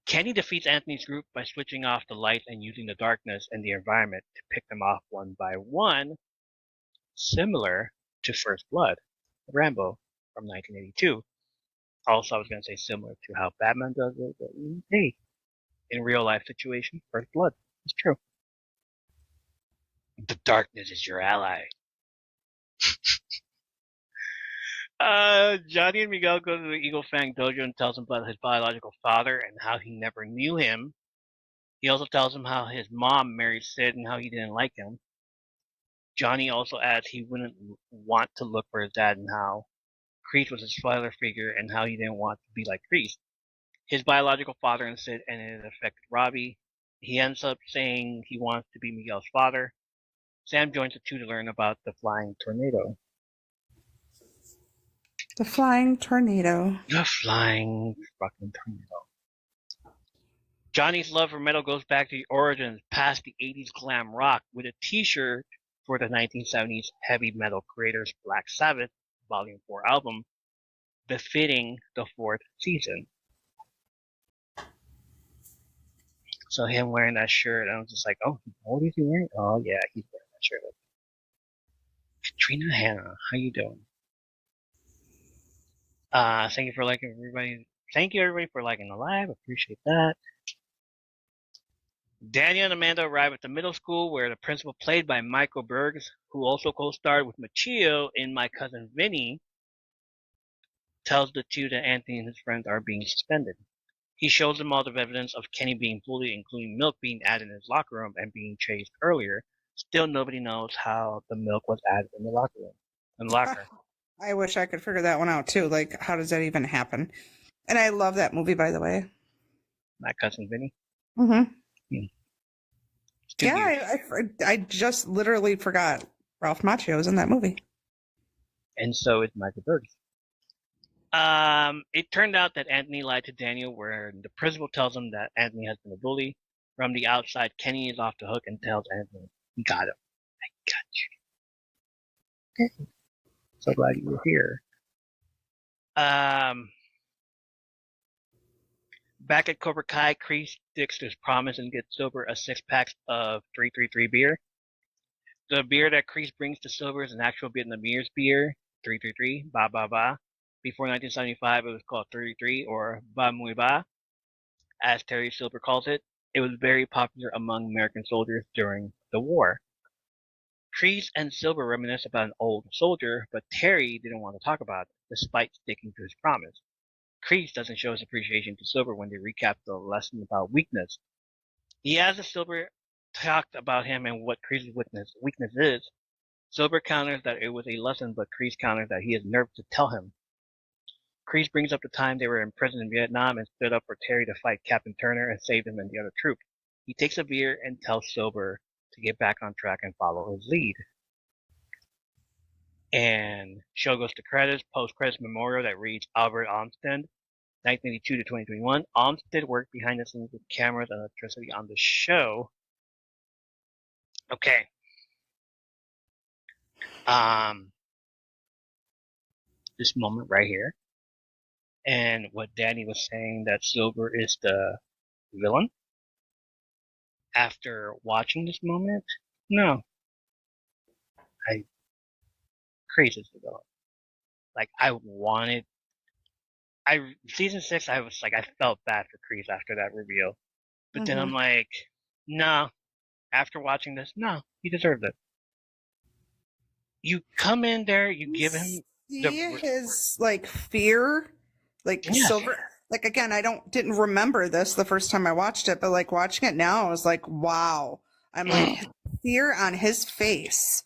Kenny defeats Anthony's group by switching off the lights and using the darkness and the environment to pick them off one by one, similar to First Blood, Rambo from 1982. Also, I was going to say similar to how Batman does it, but hey, in real life situation, First Blood. It's true. The darkness is your ally. Johnny and Miguel go to the Eagle Fang dojo and tells him about his biological father and how he never knew him. He also tells him how his mom married Sid and how he didn't like him. Johnny also adds he wouldn't want to look for his dad and how Kreese was his father figure and how he didn't want to be like Kreese. His biological father and Sid, and it affected Robbie. He ends up saying he wants to be Miguel's father. Sam joins the two to learn about the flying tornado. The flying tornado. The flying fucking tornado. Johnny's love for metal goes back to the origins, past the 80s glam rock, with a t-shirt for the 1970s heavy metal creators Black Sabbath Volume 4 album, befitting the 4th season. So him wearing that shirt, I was just like, oh, what is he wearing? Oh yeah, he's wearing that shirt. Katrina Hanna, how you doing? Thank you for liking everybody. Thank you everybody for liking the live. Appreciate that. Daniel and Amanda arrive at the middle school where the principal, played by Michael Bergs, who also co-starred with Machio in My Cousin Vinny, tells the two that Anthony and his friends are being suspended. He shows them all the evidence of Kenny being bullied, including milk being added in his locker room and being chased earlier. Still, nobody knows how the milk was added in the locker room. I wish I could figure that one out too. Like, how does that even happen? And I love that movie, by the way. My Cousin Vinny. Mm-hmm. Yeah, I just literally forgot Ralph Macchio was in that movie. And so is Michael Bergs. It turned out that Anthony lied to Daniel, where the principal tells him that Anthony has been a bully. From the outside, Kenny is off the hook and tells Anthony, "You got him. I got you." Okay. So glad you were here. Back at Cobra Kai, Kreese sticks to his promise and gets Silver a 6-pack of 333 beer. The beer that Kreese brings to Silver is an actual Vietnamese beer, 333, ba ba ba. Before 1975, it was called 33 or Ba Mui Ba, as Terry Silver calls it. It was very popular among American soldiers during the war. Kreese and Silver reminisce about an old soldier, but Terry didn't want to talk about it, despite sticking to his promise. Kreese doesn't show his appreciation to Silver when they recap the lesson about weakness. He asks if Silver talked about him and what Kreese's weakness is. Silver counters that it was a lesson, but Kreese counters that he is nervous to tell him. Kreese brings up the time they were in prison in Vietnam and stood up for Terry to fight Captain Turner and save him and the other troops. He takes a beer and tells Silver to get back on track and follow his lead. And show goes to credits, post-credits memorial that reads Albert Olmsted, 1982 to 2021. Olmsted worked behind the scenes with cameras and electricity on the show. Okay. This moment right here, and what Danny was saying that Silver is the villain. After watching this moment, no, Kreese is the villain. Like season 6, I was like, I felt bad for Kreese after that reveal, but then I'm like, no. After watching this, no, he deserved it. You come in there, you give him his like fear, like Yes. Silver. Like again, didn't remember this the first time I watched it, but like watching it now, I was like, wow. I'm like fear on his face.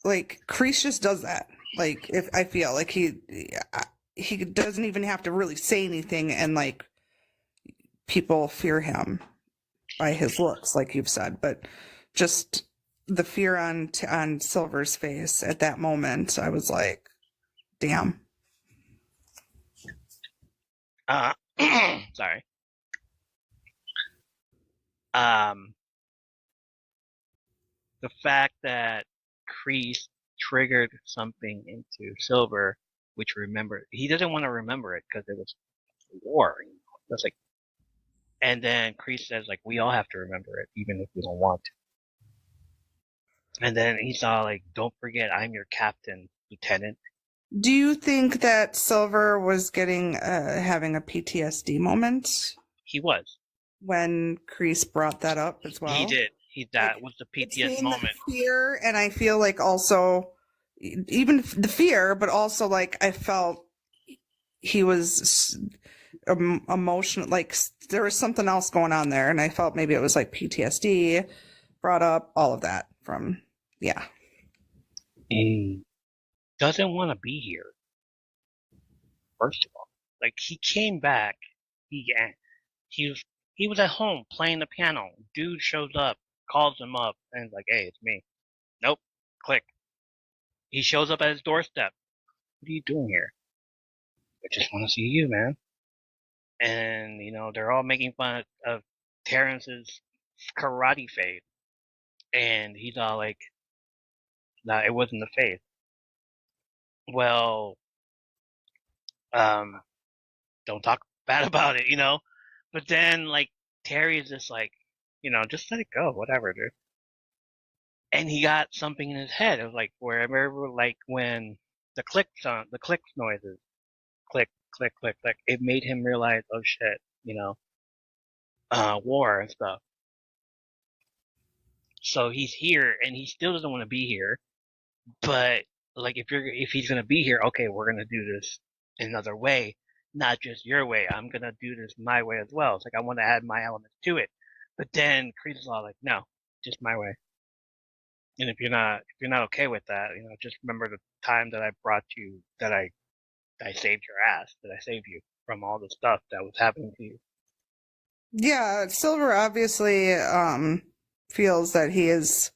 Like Kreese just does that. Like if I feel like he doesn't even have to really say anything, and like people fear him by his looks, like you've said, but just the fear on Silver's face at that moment, I was like, damn. Sorry. The fact that Kreese triggered something into Silver, which he doesn't want to remember it because it was war. You know? That's like, and then Kreese says like, we all have to remember it, even if we don't want to. And then he's all like, don't forget, I'm your captain, lieutenant. Do you think that Silver was having a PTSD moment? He was. When Kreese brought that up as well? He did. That was the PTSD moment. The fear, and I feel like also, even the fear, but also like I felt he was emotional, like there was something else going on there, and I felt maybe it was like PTSD brought up, all of that from, yeah. He doesn't want to be here. First of all, like he came back, he was at home playing the piano. Dude shows up, calls him up, and is like, hey, it's me. Nope. Click. He shows up at his doorstep. What are you doing here? I just want to see you, man. And, you know, they're all making fun of Terrence's karate fade. And he's all like, nah, it wasn't the fade. Well, don't talk bad about it, you know? But then, like, Terry is just like, you know, just let it go, whatever, dude. And he got something in his head. It was like, wherever, like, when the clicks noises, click, click, click, click, it made him realize, oh shit, you know, war and stuff. So he's here, and he still doesn't want to be here. But like, if he's gonna be here, okay, we're gonna do this another way, not just your way. I'm gonna do this my way as well. It's like I want to add my elements to it. But then Kreese is all like, no, just my way. And if you're not okay with that, you know, just remember the time that I brought you, that I saved your ass, that I saved you from all the stuff that was happening to you. Yeah, Silver obviously feels that he owes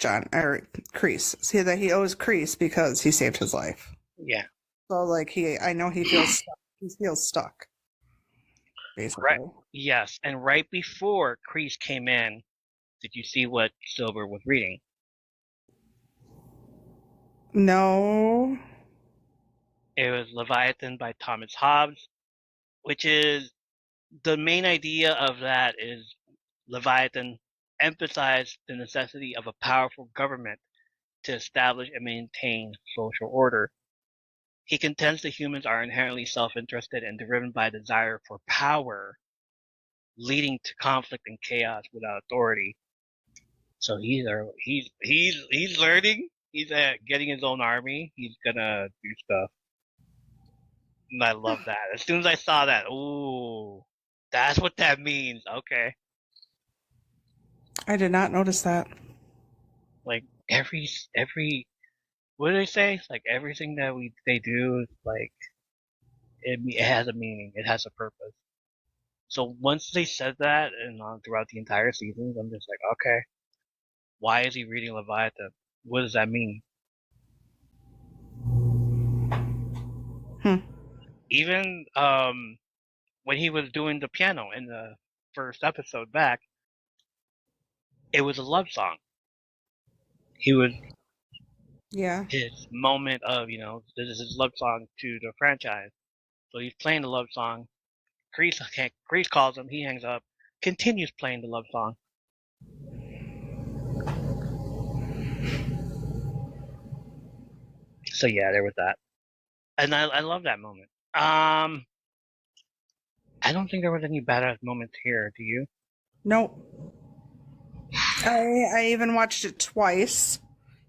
Kreese. That he owes Kreese because he saved his life. Yeah. So like I know he feels stuck. He feels stuck. Basically. Right. Yes, and right before Kreese came in, did you see what Silver was reading? No. It was Leviathan by Thomas Hobbes, which is the main idea of that is Leviathan emphasized the necessity of a powerful government to establish and maintain social order. He contends that humans are inherently self-interested and driven by a desire for power, leading to conflict and chaos without authority. So he's learning. He's getting his own army. He's gonna do stuff. And I love that. As soon as I saw that, ooh, that's what that means. Okay. I did not notice that. Like every what do they say? It's like everything that they do, like it has a meaning. It has a purpose. So once they said that, and throughout the entire season, I'm just like, okay, why is he reading Leviathan? What does that mean? Even when he was doing the piano in the first episode back, it was a love song. he was Yeah. his moment of, this is his love song to the franchise. So he's playing the love song. Kreese calls him. He hangs up. Continues playing the love song. So yeah, there was that, and I love that moment. I don't think there was any badass moments here. Do you? Nope. I even watched it twice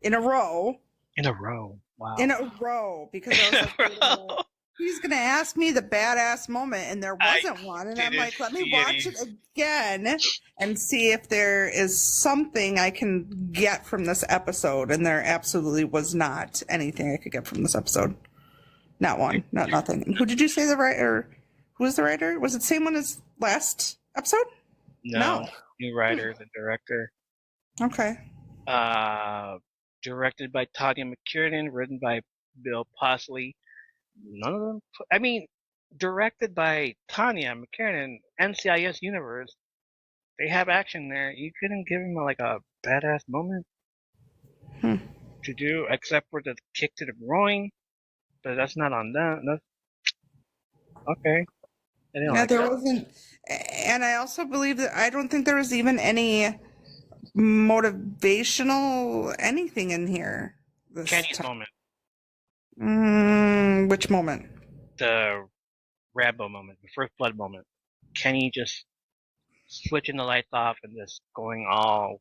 in a row. In a row. Wow. In a row, because I was like, wait a minute. He's gonna ask me the badass moment, and there wasn't one. And I'm like, let me watch it again and see if there is something I can get from this episode. And there absolutely was not anything I could get from this episode. Not one, not nothing. Who did you say the writer? Who was the writer? Was it the same one as last episode? No. New writer, the director. Okay. Directed by Tanya McKiernan, written by Bill Posley. None of them. I mean, directed by Tanya McKiernan, NCIS universe. They have action there. You couldn't give him like a badass moment to do, except for the kick to the groin. But that's not on them. That's okay. Yeah, there wasn't, and I also believe that I don't think there was even any motivational anything in here. Kenny's moment. Which moment? The Rambo moment, the First Blood moment. Kenny just switching the lights off and just going all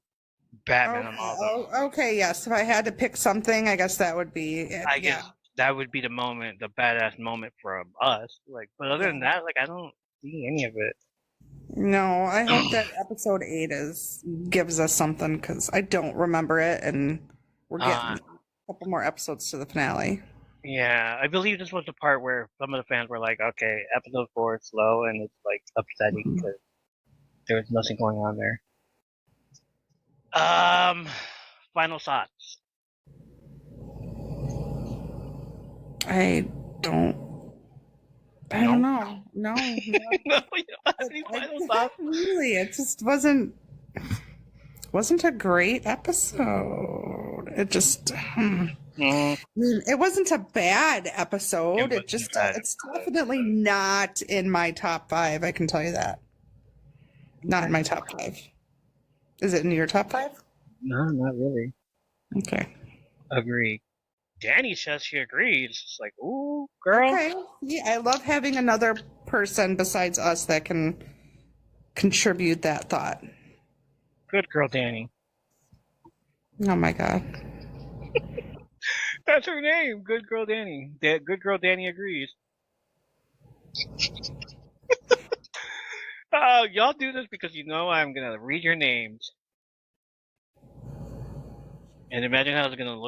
Batman on all those. Okay, yes. If I had to pick something, I guess that would be it. I guess that would be the moment, the badass moment from us. Like, but other than that, like, I don't see any of it. No, I hope that episode 8 gives us something, because I don't remember it, and we're getting a couple more episodes to the finale. Yeah, I believe this was the part where some of the fans were like, okay, episode 4 is slow, and it's like upsetting because there was nothing going on there. Final thoughts. I don't know. No. No, you don't have any final thoughts? Really, it just wasn't a great episode. It just it wasn't a bad episode. It's definitely not in my top 5, I can tell you that. Not in my top 5. Is it in your top 5? No, not really. Okay. Agree. Danny says she agrees. It's like, ooh, girl. Okay. Yeah, I love having another person besides us that can contribute that thought. Good girl, Danny. Oh my god. That's her name. Good girl, Danny. Good girl, Danny agrees. Oh, y'all do this because you know I'm gonna read your names. And imagine how it's gonna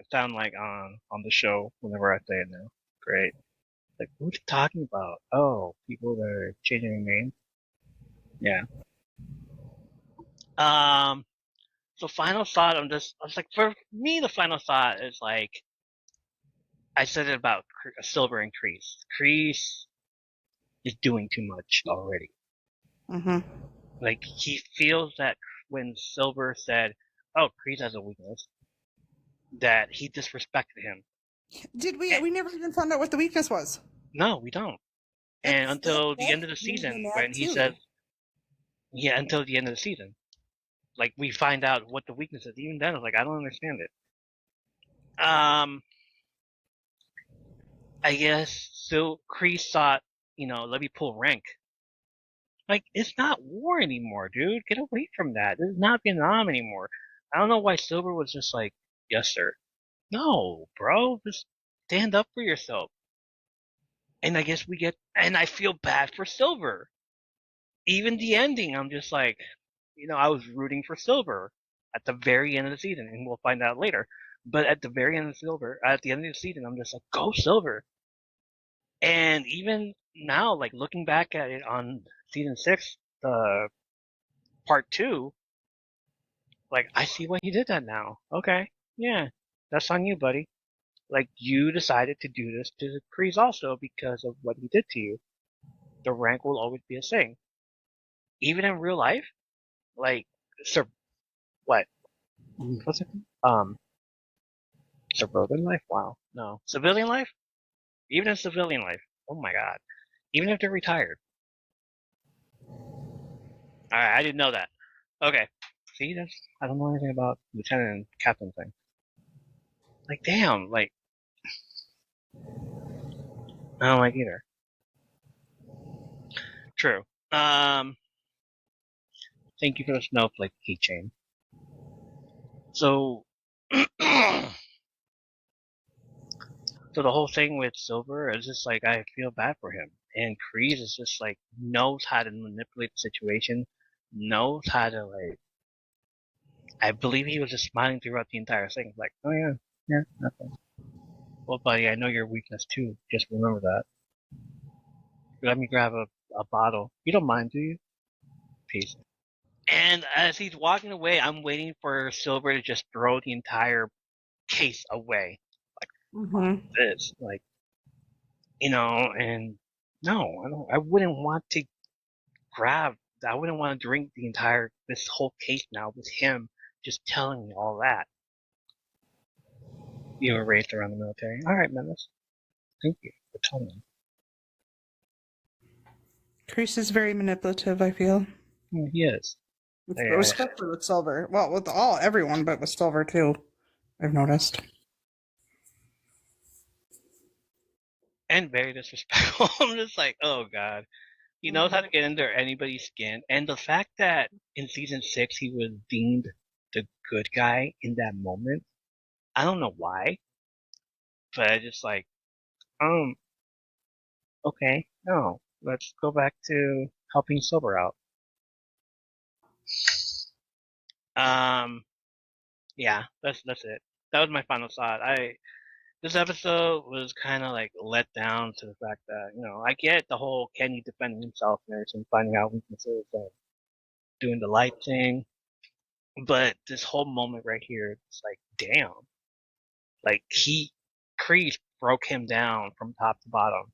sound like on the show whenever I say it now. Great. Like, what are you talking about? Oh, people that are changing their names? Yeah. So final thought on this, I was like, for me, the final thought is like, I said it about Silver and Kreese. Kreese is doing too much already. Like, he feels that when Silver said, oh, Kreese has a weakness, that he disrespected him. Did we? We never even found out what the weakness was. No, we don't. And until the end of the season, when he says, yeah, until the end of the season. Like, we find out what the weakness is. Even then, I was like, I don't understand it. I guess, so Kreese thought, let me pull rank. Like, it's not war anymore, dude. Get away from that. This is not Vietnam anymore. I don't know why Silver was just like, yes, sir. No, bro. Just stand up for yourself. And I guess and I feel bad for Silver. Even the ending, I'm just like, I was rooting for Silver at the very end of the season, and we'll find out later. But at the very end of at the end of the season, I'm just like, go Silver. And even now, like, looking back at it on season 6, part 2, like, I see why he did that now. Okay, yeah, that's on you, buddy. Like, you decided to do this to Kreese also because of what he did to you. The rank will always be a thing. Even in real life, like, what? what's it? Suburban life? Wow. No. Civilian life? Even in civilian life. Oh my god. Even if they're retired. Alright, I didn't know that. Okay. See, I don't know anything about lieutenant and captain thing. Like, damn, like, I don't like either. True. Thank you for the snowflake keychain. So, so the whole thing with Silver is just like, I feel bad for him. And Kreese is just like, knows how to manipulate the situation, knows how to like, I believe he was just smiling throughout the entire thing. Like, oh yeah, nothing. Well, buddy, I know your weakness too. Just remember that. Let me grab a bottle. You don't mind, do you? Peace. And as he's walking away, I'm waiting for Silver to just throw the entire case away. Like, this. Like, and no, I wouldn't want to I wouldn't want to drink this whole case now with him just telling me all that. You were raised around the military. Alright, Menace. Thank you for telling me. Kreese is very manipulative, I feel. He is. Especially with Silver. Well, with everyone, but with Silver too, I've noticed. And very disrespectful. I'm just like, oh god. He knows how to get under anybody's skin. And the fact that in season 6 he was deemed the good guy in that moment, I don't know why. But I just like, okay, no. Let's go back to helping Silver out. Yeah, that's it. That was my final thought. This episode was kind of like let down to the fact that, I get the whole Kenny defending himself and everything, finding out weaknesses and doing the light thing. But this whole moment right here, it's like, damn. Like, Kreese broke him down from top to bottom.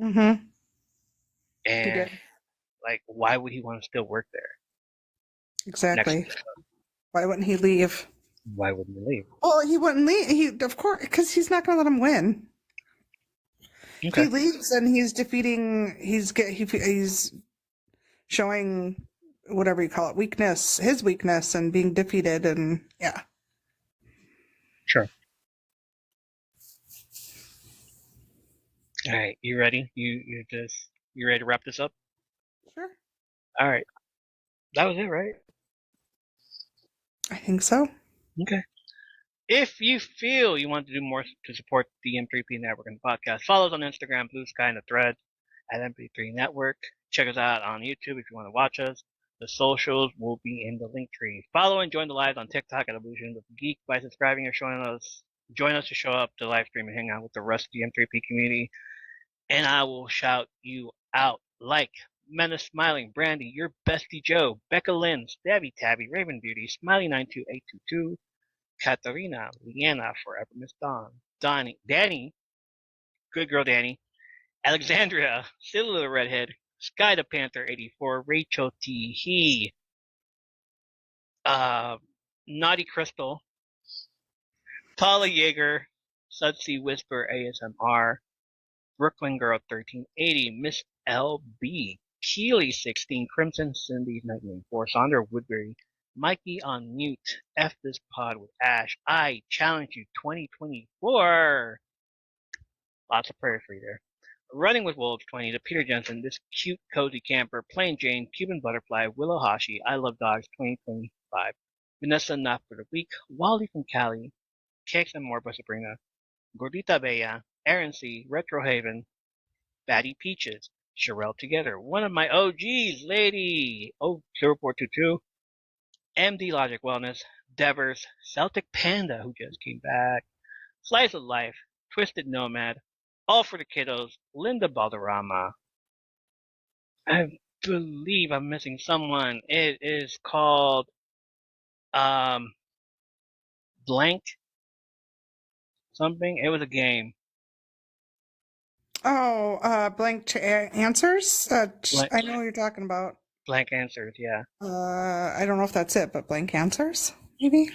Mm-hmm. And, like, why would he want to still work there? Exactly. Why wouldn't he leave? Why wouldn't he leave? Well, he wouldn't leave. Of course, because he's not going to let him win. Okay. He leaves and he's defeating. He's showing whatever you call it, his weakness, and being defeated, and yeah. Sure. All right, you ready? You ready to wrap this up? Sure. All right. That was it, right? I think so. Okay. If you feel you want to do more to support the M3P Network and the podcast, follow us on Instagram, Blue Sky, and the thread at MP3 Network. Check us out on YouTube if you want to watch us. The socials will be in the link tree. Follow and join the lives on TikTok at Illusions of the Geek by subscribing or join us to show up to live stream and hang out with the rest of the M3P community. And I will shout you out like Menace Smiling, Brandy, Your Bestie Joe, Becca Lynn, Stabby Tabby, Raven Beauty, Smiley92822, Katarina, Leanna, Forever Miss Dawn, Danny, Good Girl Danny, Alexandria, Still Little Redhead, Sky the Panther 84, Rachel T. He, Naughty Crystal, Paula Yeager, Sudsea Whisper ASMR, Brooklyn Girl 1380, Miss LB, Keely 16, Crimson Cindy 994, Sandra Woodbury, Mikey on mute, F this pod with Ash, I challenge you 2024. Lots of prayer for you there. Running with Wolves 20 to Peter Jensen, This Cute Cozy Camper, Plain Jane, Cuban Butterfly, Willow Hashi, I Love Dogs 2025, Vanessa Not for the Week, Wally from Cali, Cakes and More by Sabrina, Gordita Bella, Aaron C, Retro Haven, Batty Peaches, Sherelle Together, one of my OGs, Lady, 0422, MD Logic Wellness, Devers, Celtic Panda, who just came back, Slice of Life, Twisted Nomad, All for the Kiddos, Linda Balderrama. I believe I'm missing someone. It is called, Blank something. It was a game. Oh, Blank Answers? I know what you're talking about. Blank Answers, yeah. I don't know if that's it, but Blank Answers, maybe?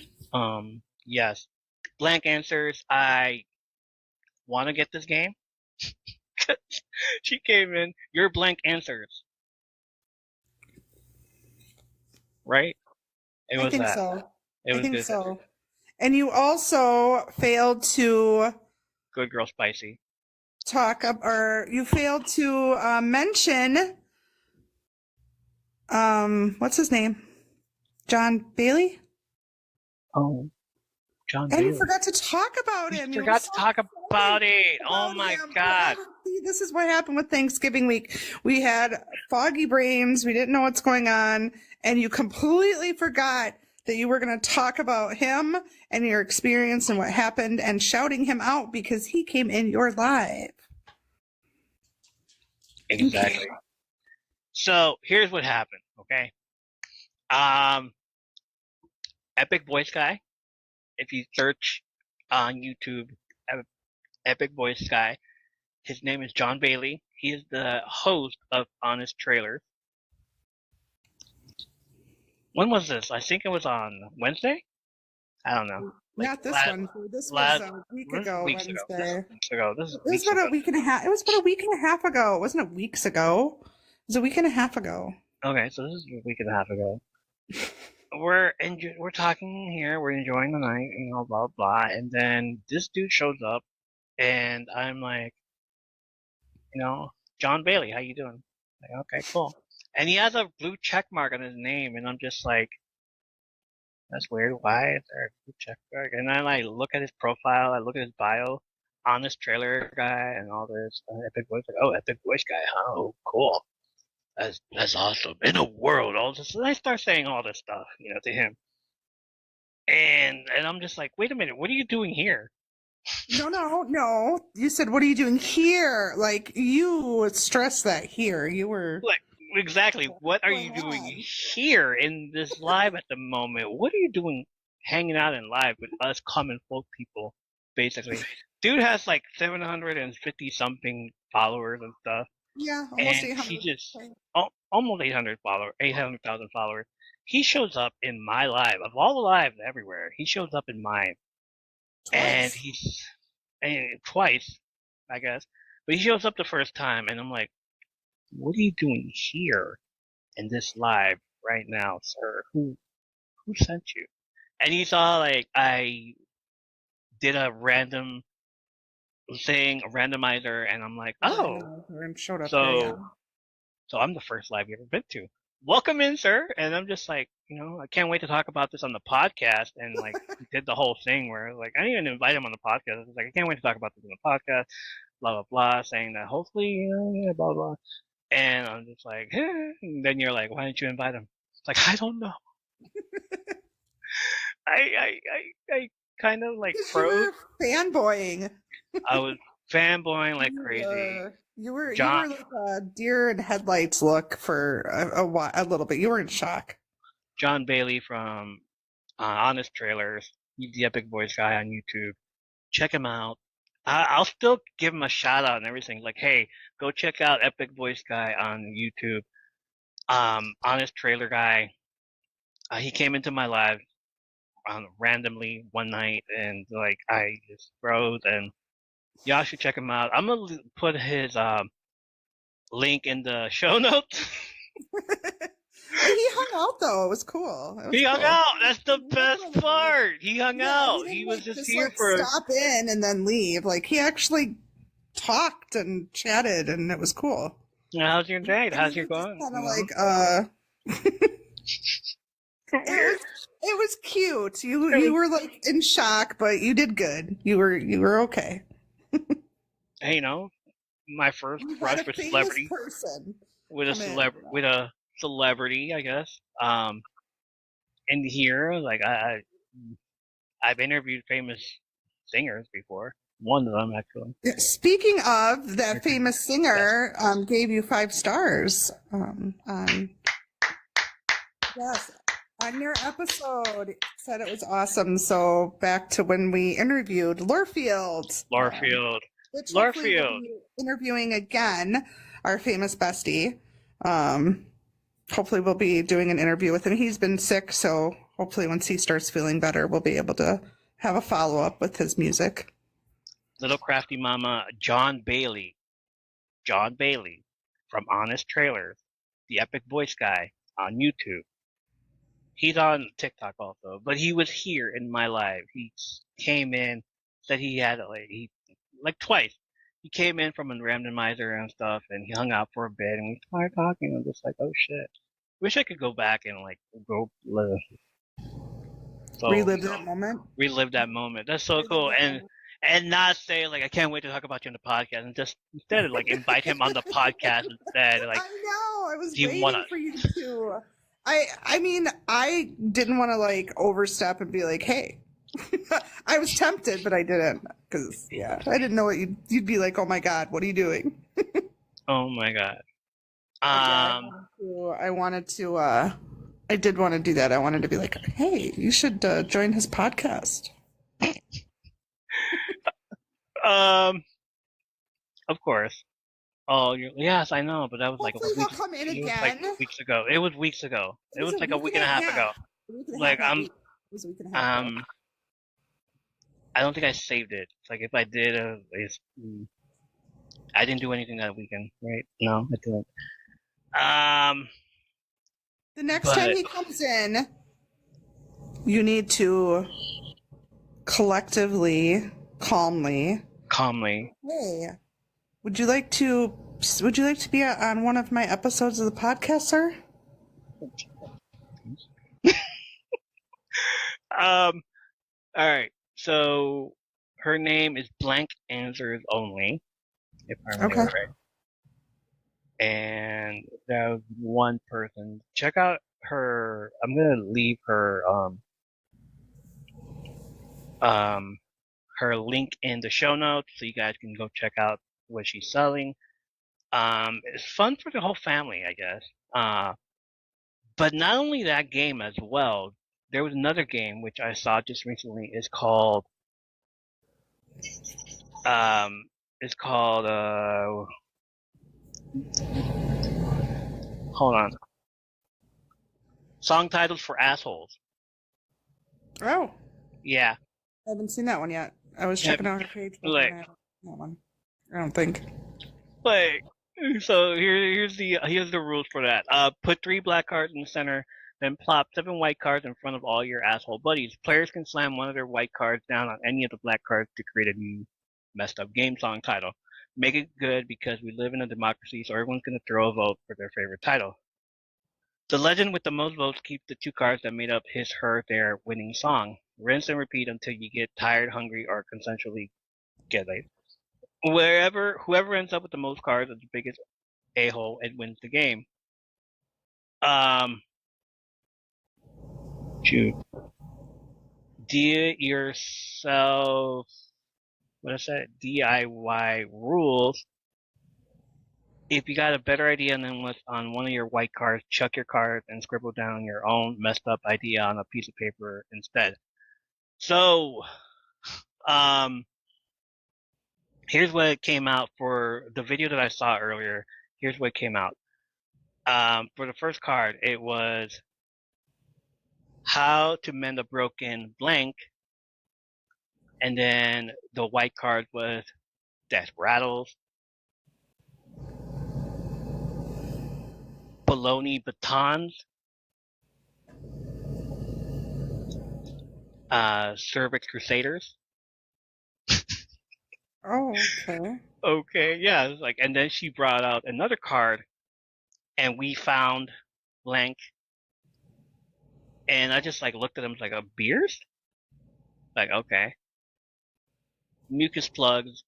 Yes. Blank answers. I want to get this game. She came in. Your blank answers. Right? It I was think that. so. It I was think good. so. And you also failed to Good girl spicy. you failed to mention what's his name? John Bailey? Oh, John And you Bailey. forgot to talk about We him. You were forgot to so talk about it. Oh about my him. god. See, this is what happened with Thanksgiving week. We had foggy brains. We didn't know what's going on. And you completely forgot that you were going to talk about him and your experience and what happened and shouting him out because he came in your live. Exactly. So here's what happened, okay? Epic Voice Guy. If you search on YouTube, Epic Voice Guy, his name is John Bailey. He is the host of Honest Trailers. When was this? I think it was on Wednesday? I don't know. Not this one. This was a week ago, weeks ago. This is Wednesday. weeks ago. This is It was weeks about ago. a week and a half. It was about a week and a half ago. It wasn't weeks ago. It was a week and a half ago. Okay, so this is a week and a half ago. We're talking here. We're enjoying the night, blah blah. And then this dude shows up, and I'm like, John Bailey, how you doing? Like, okay, cool. And he has a blue check mark on his name, and I'm just like, that's weird. Why is there a blue check mark? And then I look at his profile, I look at his bio, honest trailer guy, and all this. Epic voice, like, oh, epic voice guy, huh? Oh, cool. That's awesome. In a world, all this. And I start saying all this stuff, to him. And I'm just like, wait a minute, what are you doing here? No. You said, what are you doing here? Like, you stressed that here. You were... Like, exactly. What are you doing here in this live at the moment? What are you doing hanging out in live with us common folk people, basically? Dude has like 750 something followers and stuff. Yeah, almost and 800. He just almost 800,000 followers. He shows up in my live, of all the lives everywhere. He shows up in mine, twice, I guess. But he shows up the first time, and I'm like, "What are you doing here in this live right now, sir? Who sent you?" And he saw like I did a random thing, a randomizer, and I'm like, "Oh, showed up so." there, yeah. So I'm the first live you've ever been to. Welcome in, sir. And I'm just like, I can't wait to talk about this on the podcast. And like, we did the whole thing where like, I didn't even invite him on the podcast. I was like, I can't wait to talk about this on the podcast. Blah blah blah, saying that hopefully, blah blah. And I'm just like, and then you're like, why didn't you invite him? It's like, I don't know. I kind of like froze. Fanboying. I was fanboying like crazy. You were like a deer in headlights look for a little bit. You were in shock. John Bailey from Honest Trailers. He's the epic voice guy on YouTube. Check him out. I'll still give him a shout out and everything. Like, hey, go check out Epic Voice Guy on YouTube. Honest Trailer Guy. He came into my live randomly one night, and like I just froze. And y'all should check him out. I'm gonna put his link in the show notes. He hung out though. It was cool. He hung out. That's the best part. He hung out. He was just here for stop in and then leave. Like he actually talked and chatted, and it was cool. How's your date? How's your going? Kind of like it was cute. You were like in shock, but you did good. You were okay. Hey, my first brush with celebrity person with a celebrity, I guess. And here, like I've interviewed famous singers before. One of them, actually. Speaking of, that famous singer gave you 5 stars on your episode. Said it was awesome. So back to when we interviewed Lorfield. Lorfield. Interviewing again, our famous bestie. Hopefully we'll be doing an interview with him. He's been sick, so hopefully once he starts feeling better, we'll be able to have a follow-up with his music. Little crafty mama, John Bailey from Honest Trailers, the epic voice guy on YouTube. He's on TikTok also, but he was here in my live. He came in, said he had like twice. He came in from a randomizer and stuff, and he hung out for a bit, and we started talking. I'm just like, oh shit. Wish I could go back and like go live. So, Relive that moment. Relive that moment. That's so cool. And not say like I can't wait to talk about you on the podcast, and just instead like invite him on the podcast instead. Like I know. I was do you waiting wanna- for you to. I mean, I didn't want to like overstep and be like, "Hey." I was tempted, but I didn't because I didn't know what you'd be like. Oh my god, what are you doing? Oh my god. I did want to do that. I wanted to be like, hey, you should join his podcast. Of course. Oh, yes, I know, but that was Hopefully he'll come in again. Like weeks ago. It was weeks ago. It was like a week and a half ago. Like it was a week and a half ago. I don't think I saved it. It's like if I did, I didn't do anything that weekend, right? No, I didn't. The next time he comes in, you need to collectively, calmly. Hey, would you like to be on one of my episodes of the podcast, sir? All right. So her name is Blank Answers Only, if I remember right. And that was one person. Check out her. I'm gonna leave her her link in the show notes so you guys can go check out what she's selling. It's fun for the whole family, I guess. But not only that game as well. There was another game which I saw just recently. It's called hold on. Song titles for assholes. Oh. Yeah. I haven't seen that one yet. I was checking out her page. But Like, that one. I don't think. Like, so here's the rules for that. Put 3 black cards in the center, then plop 7 white cards in front of all your asshole buddies. Players can slam one of their white cards down on any of the black cards to create a new messed up game song title. Make it good because we live in a democracy, so everyone's gonna throw a vote for their favorite title. The legend with the most votes keeps the 2 cards that made up his, her, their winning song. Rinse and repeat until you get tired, hungry, or consensually get laid. Whoever ends up with the most cards is the biggest a-hole and wins the game. Shoot. Do-it-yourself. What I said? DIY rules. If you got a better idea than what's on one of your white cards, chuck your cards and scribble down your own messed up idea on a piece of paper instead. So, here's what came out for the video that I saw earlier. Here's what came out. For the first card, it was how to mend a broken blank. And then the white card was death rattles. Baloney batons. Cervix Crusaders. Oh, okay. Okay, yeah. It's like, and then she brought out another card, and we found blank. And I just like looked at them like, beers? Like, okay. Mucus plugs.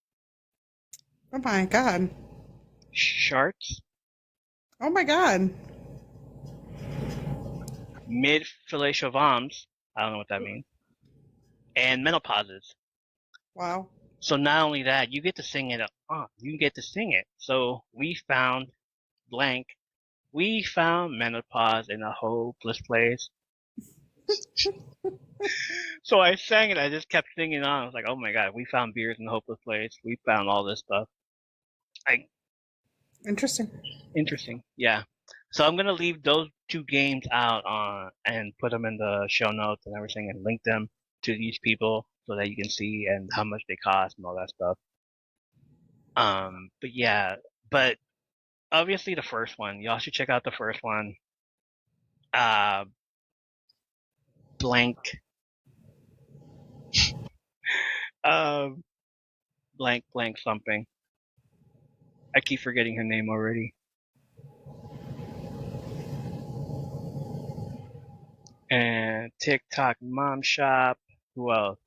Oh my god. Sharts. Oh my god. Mid fellatio voms. I don't know what that means. And menopauses. Wow. So not only that, you get to sing it. You get to sing it. So we found blank. We found menopause in a hopeless place. So I sang it. I just kept singing on. I was like, oh my god, we found beers in a hopeless place. We found all this stuff. Interesting. Interesting. Yeah. So I'm gonna leave those 2 games out and put them in the show notes and everything, and link them to these people so that you can see and how much they cost and all that stuff. But yeah, but obviously the first one, y'all should check out the first one. Blank. Blank something. I keep forgetting her name already. And TikTok Mom Shop. Who else?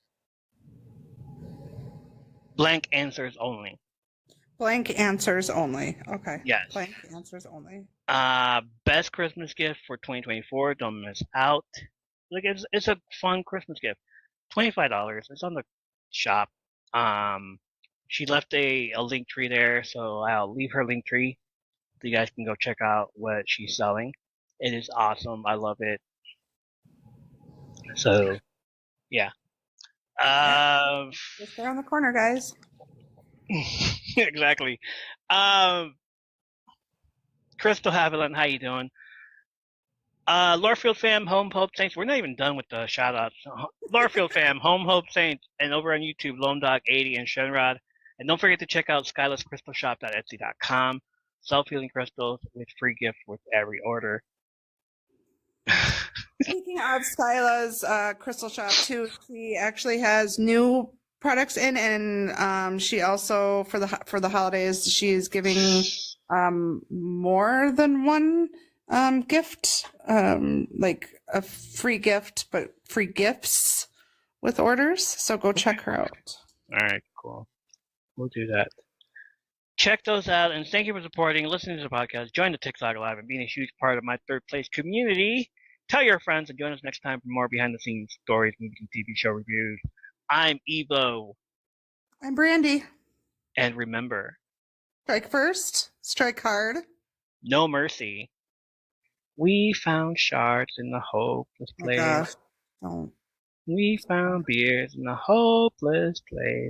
Blank Answers Only. Blank answers only. Okay. Yes. Blank answers only. Best Christmas gift for 2024. Don't miss out. Like it's a fun Christmas gift. $25. It's on the shop. She left a link tree there, so I'll leave her link tree so you guys can go check out what she's selling. It is awesome. I love it. So, yeah. Just around the corner, guys. Exactly. Crystal Haviland, how you doing? Lorfield fam, Home Hope Saints. We're not even done with the shout outs. Lorfield fam, Home Hope Saints, and over on YouTube, Lone Dog 80 and Shenrod. And don't forget to check out SkylassCrystalShop.etsy.com. Self-healing crystals with free gift with every order. Speaking of Skyla's crystal shop too, she actually has new products in, and she also for the holidays she's giving more than one gift, like a free gift, but free gifts with orders. So go check her out. All right, cool. We'll do that. Check those out, and thank you for supporting, listening to the podcast, join the TikTok Live, and being a huge part of my third place community. Tell your friends and join us next time for more behind the scenes stories, movies, and TV show reviews. I'm Evo. I'm Brandy. And remember, strike first, strike hard. No mercy. We found shards in the hopeless place. Oh. We found beers in a hopeless place.